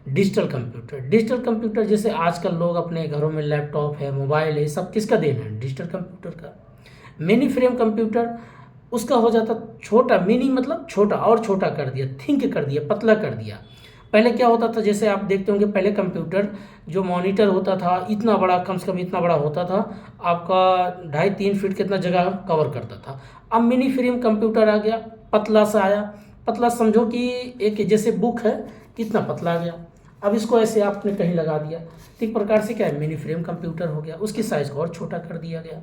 डिजिटल कंप्यूटर। डिजिटल कंप्यूटर जैसे आजकल लोग अपने घरों में लैपटॉप है, मोबाइल है, सब किसका देन है? डिजिटल कंप्यूटर का। मिनी फ्रेम कंप्यूटर उसका हो जाता छोटा, मिनी मतलब छोटा, और छोटा कर दिया, थिंक कर दिया, पतला कर दिया। पहले क्या होता था, जैसे आप देखते होंगे पहले कंप्यूटर जो मॉनिटर होता था इतना बड़ा, कम से कम इतना बड़ा होता था, आपका 2.5-3 फीट कितना जगह कवर करता था। अब मिनी फ्रेम कंप्यूटर आ गया, पतला सा आया। पतला समझो कि एक जैसे बुक है, कितना पतला आ गया। अब इसको ऐसे आपने कहीं लगा दिया, तो एक प्रकार से क्या है? मिनी फ्रेम कंप्यूटर हो गया। उसकी साइज़ को और छोटा कर दिया गया।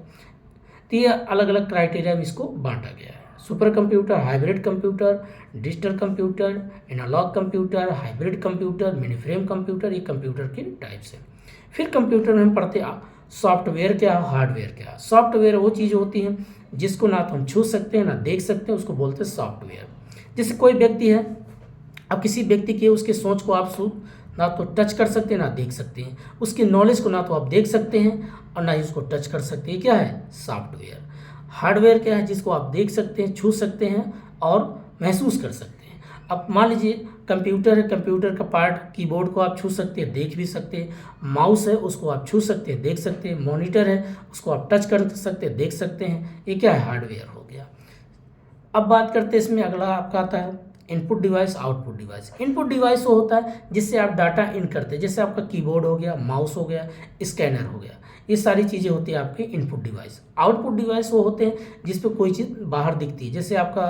तो ये अलग अलग क्राइटेरिया में इसको बांटा गया है। Super computer, hybrid computer, digital computer, analogue computer, hybrid computer, mini frame computer, ये कंप्यूटर के टाइप्स हैं। फिर कंप्यूटर में हम पढ़ते हैं सॉफ्टवेयर क्या, हार्डवेयर क्या। सॉफ्टवेयर वो चीज़ होती है जिसको ना तो हम छू सकते हैं ना देख सकते हैं, उसको बोलते हैं सॉफ्टवेयर। जैसे कोई व्यक्ति है, अब किसी व्यक्ति की उसकी सोच को आप ना तो टच कर सकते हैं ना देख सकते हैं, उसकी नॉलेज को ना तो आप देख सकते हैं और ना ही उसको टच कर सकते हैं। क्या है? सॉफ्टवेयर। हार्डवेयर क्या है? जिसको आप देख सकते हैं, छू सकते हैं और महसूस कर सकते हैं। अब मान लीजिए कंप्यूटर है, कंप्यूटर का पार्ट, कीबोर्ड को आप छू सकते हैं, देख भी सकते हैं। माउस है, उसको आप छू सकते हैं, देख सकते हैं। मॉनिटर है, उसको आप टच कर सकते हैं, देख सकते हैं। ये क्या है? हार्डवेयर हो गया। अब बात करते हैं इसमें अगला आपका आता है input device, output device. Input device वो होता है जिससे आप डाटा इन करते हैं, जैसे आपका कीबोर्ड हो गया, माउस हो गया, स्कैनर हो गया, ये सारी चीज़ें होती है आपके इनपुट डिवाइस। आउटपुट डिवाइस वो होते हैं जिस पे कोई चीज़ बाहर दिखती है, जैसे आपका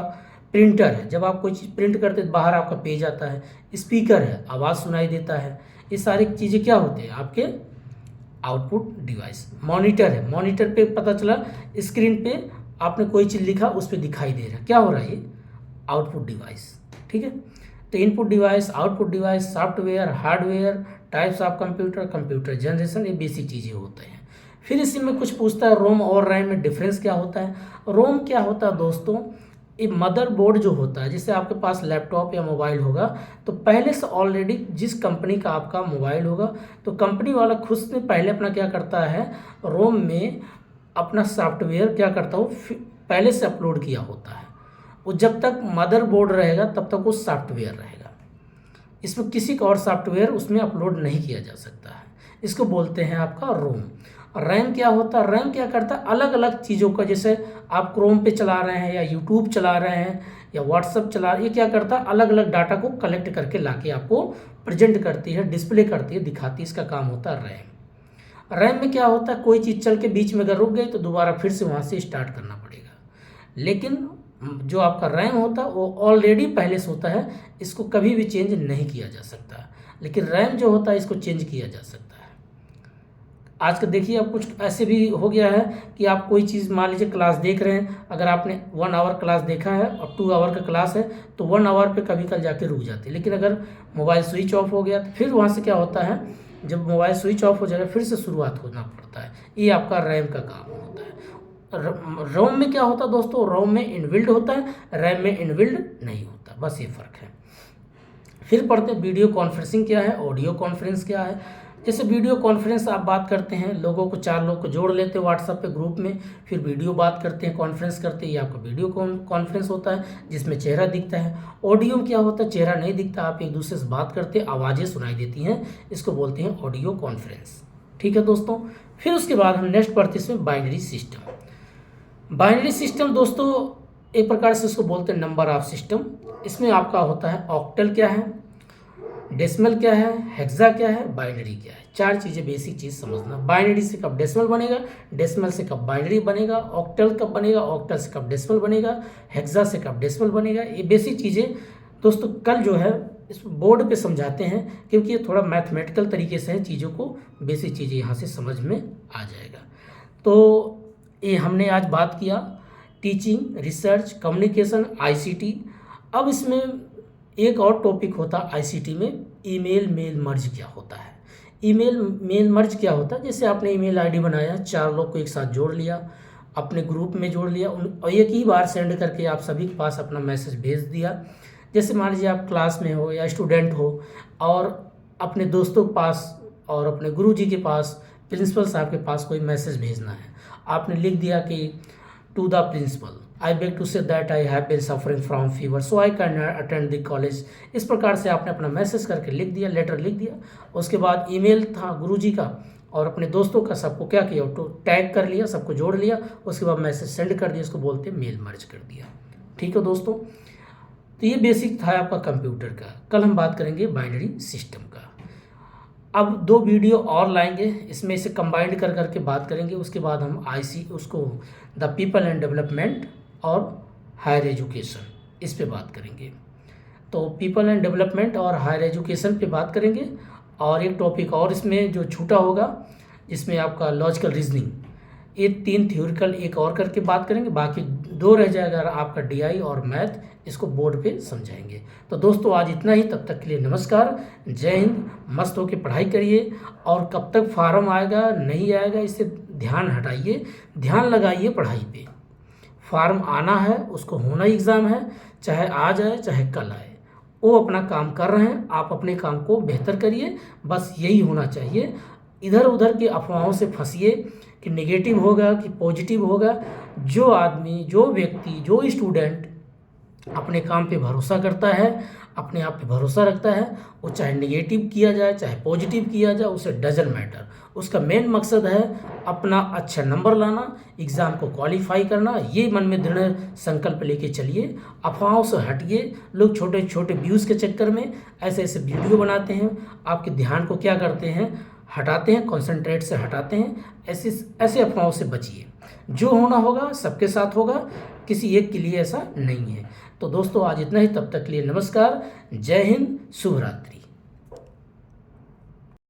प्रिंटर है, जब आप कोई चीज़ प्रिंट करते हैं बाहर आपका पेज आता है। स्पीकर है, आवाज़ सुनाई देता है। ये सारी चीज़ें क्या होते हैं? आपके आउटपुट डिवाइस। मॉनिटर है, मॉनिटर पे पता चला स्क्रीन पे आपने कोई चीज़ लिखा, उस पर दिखाई दे रहा है, क्या हो रहा है? ये आउटपुट डिवाइस। ठीक है, तो input device, output device, software, hardware, types of computer, computer generation, ये बेसिक चीज़ें होते हैं। फिर इसी में कुछ पूछता है रोम और रैम में डिफरेंस क्या होता है। रोम क्या होता है दोस्तों? ये मदरबोर्ड जो होता है, जैसे आपके पास लैपटॉप या मोबाइल होगा, तो पहले से ऑलरेडी जिस कंपनी का आपका मोबाइल होगा, तो कंपनी वाला खुद से पहले अपना क्या करता है, रोम में अपना सॉफ्टवेयर क्या करता हो, पहले से अपलोड किया होता है। वो जब तक मदरबोर्ड रहेगा तब तक वो सॉफ्टवेयर रहेगा, इसमें किसी का और सॉफ्टवेयर उसमें अपलोड नहीं किया जा सकता है। इसको बोलते हैं आपका रोम। रैम क्या होता है? रैम क्या करता है? अलग अलग चीज़ों का, जैसे आप क्रोम पे चला रहे हैं या यूट्यूब चला रहे हैं या व्हाट्सअप चला रहे हैं, ये क्या करता है? अलग अलग डाटा को कलेक्ट करके लाके आपको प्रेजेंट करती है, डिस्प्ले करती है, दिखाती है। इसका काम होता है रैम। रैम में क्या होता है? कोई चीज़ चल के बीच में अगर रुक गई तो दोबारा फिर से वहाँ से स्टार्ट करना पड़ेगा। लेकिन जो आपका रैम होता है वो ऑलरेडी पहले से होता है, इसको कभी भी चेंज नहीं किया जा सकता। लेकिन रैम जो होता है इसको चेंज किया जा सकता है। आज का देखिए, अब कुछ ऐसे भी हो गया है कि आप कोई चीज़ मान लीजिए क्लास देख रहे हैं, अगर आपने 1 आवर क्लास देखा है और 2 आवर का क्लास है तो 1 आवर पे कभी कल जाके रुक जाते हैं। लेकिन अगर मोबाइल स्विच ऑफ हो गया तो फिर वहाँ से क्या होता है, जब मोबाइल स्विच ऑफ हो जाएगा फिर से शुरुआत होना पड़ता है। ये आपका रैम का काम होता है। रोम में क्या होता है दोस्तों? रोम में इनबिल्ड होता है, रैम में इनबिल्ड नहीं होता, बस ये फ़र्क है। फिर पढ़ते हैं वीडियो कॉन्फ्रेंसिंग क्या है, ऑडियो कॉन्फ्रेंस क्या है। जैसे वीडियो कॉन्फ्रेंस आप बात करते हैं, लोगों को 4 लोग को जोड़ लेते हैं व्हाट्सएप पे ग्रुप में, फिर वीडियो बात करते हैं, कॉन्फ्रेंस करते हैं, ये आपका वीडियो कॉन्फ्रेंस होता है जिसमें चेहरा दिखता है। ऑडियो में क्या होता है? चेहरा नहीं दिखता, आप एक दूसरे से बात करते हैं, आवाज़ें सुनाई देती हैं, इसको बोलते हैं ऑडियो कॉन्फ्रेंस। ठीक है दोस्तों, फिर उसके बाद हम नेक्स्ट पढ़ते हैं इसमें बाइनरी सिस्टम। बाइनरी सिस्टम दोस्तों एक प्रकार से इसको बोलते हैं नंबर ऑफ सिस्टम। इसमें आपका होता है ऑक्टल क्या है, डेसिमल क्या है, हेक्सा क्या है, बाइनरी क्या है। 4 चीज़ें बेसिक चीज़ समझना। बाइनरी से कब डेसिमल बनेगा, डेसिमल से कब बाइनरी बनेगा, ऑक्टल कब बनेगा, ऑक्टल से कब डेसिमल बनेगा, हेक्सा से कब डेसिमल बनेगा। ये बेसिक चीज़ें दोस्तों कल जो है इस बोर्ड पे समझाते हैं, क्योंकि ये थोड़ा मैथमेटिकल तरीके से है, चीज़ों को बेसिक चीज़ें यहाँ से समझ में आ जाएगा। तो ये हमने आज बात किया टीचिंग, रिसर्च, कम्युनिकेशन, आईसीटी। अब इसमें एक और टॉपिक होता है आईसीटी में, ईमेल मेल मर्ज क्या होता है। ईमेल मेल मर्ज क्या होता है, जैसे आपने ईमेल आईडी बनाया, 4 लोग को एक साथ जोड़ लिया, अपने ग्रुप में जोड़ लिया, और एक ही बार सेंड करके आप सभी के पास अपना मैसेज भेज दिया। जैसे मान लीजिए आप क्लास में हो या स्टूडेंट हो और अपने दोस्तों के पास और अपने गुरुजी के पास, प्रिंसिपल साहब के पास कोई मैसेज भेजना है, आपने लिख दिया कि to the principal, I beg to say that I have been suffering from fever so I can attend the college. इस प्रकार से आपने अपना मैसेज करके लिख दिया, लेटर लिख दिया। उसके बाद ईमेल था गुरुजी का और अपने दोस्तों का, सबको क्या किया, तो टैग कर लिया, सबको जोड़ लिया, उसके बाद मैसेज सेंड कर दिया, इसको बोलते हैं मेल मर्ज कर दिया। ठीक है दोस्तों, तो ये बेसिक था आपका कंप्यूटर का। कल हम बात करेंगे बाइनरी सिस्टम का। अब 2 वीडियो और लाएंगे, इसमें इसे कंबाइंड कर करके बात करेंगे। उसके बाद हम उसको द पीपल एंड डेवलपमेंट और हायर एजुकेशन, इस पे बात करेंगे। तो पीपल एंड डेवलपमेंट और हायर एजुकेशन पे बात करेंगे। और एक टॉपिक और इसमें जो छूटा होगा, इसमें आपका लॉजिकल रीजनिंग, ये 3 थ्योरिकल एक और करके बात करेंगे। बाकी 2 रह जाएगा आपका डीआई और मैथ, इसको बोर्ड पे समझाएंगे। तो दोस्तों आज इतना ही, तब तक के लिए नमस्कार, जय हिंद। मस्त होकर पढ़ाई करिए, और कब तक फार्म आएगा नहीं आएगा इससे ध्यान हटाइए, ध्यान लगाइए पढ़ाई पे। फार्म आना है, उसको होना ही एग्ज़ाम है, चाहे आज आए चाहे कल आए। वो अपना काम कर रहे हैं, आप अपने काम को बेहतर करिए, बस यही होना चाहिए। इधर उधर की अफवाहों से फंसिए कि नेगेटिव होगा कि पॉजिटिव होगा। जो आदमी, जो व्यक्ति, जो स्टूडेंट अपने काम पे भरोसा करता है, अपने आप पे भरोसा रखता है, वो चाहे नेगेटिव किया जाए चाहे पॉजिटिव किया जाए, उसे डजंट मैटर। उसका मेन मकसद है अपना अच्छा नंबर लाना, एग्ज़ाम को क्वालिफाई करना। ये मन में दृढ़ संकल्प लेके चलिए, अफवाहों से हटिए। लोग छोटे छोटे व्यूज़ के चक्कर में ऐसे ऐसे वीडियो बनाते हैं, आपके ध्यान को क्या करते हैं, हटाते हैं, कॉन्सेंट्रेट से हटाते हैं। ऐसे अफवाहों से बचिए। जो होना होगा सबके साथ होगा, किसी एक के लिए ऐसा नहीं है। तो दोस्तों आज इतना ही, तब तक के लिए नमस्कार, जय हिंद, शुभ रात्रि।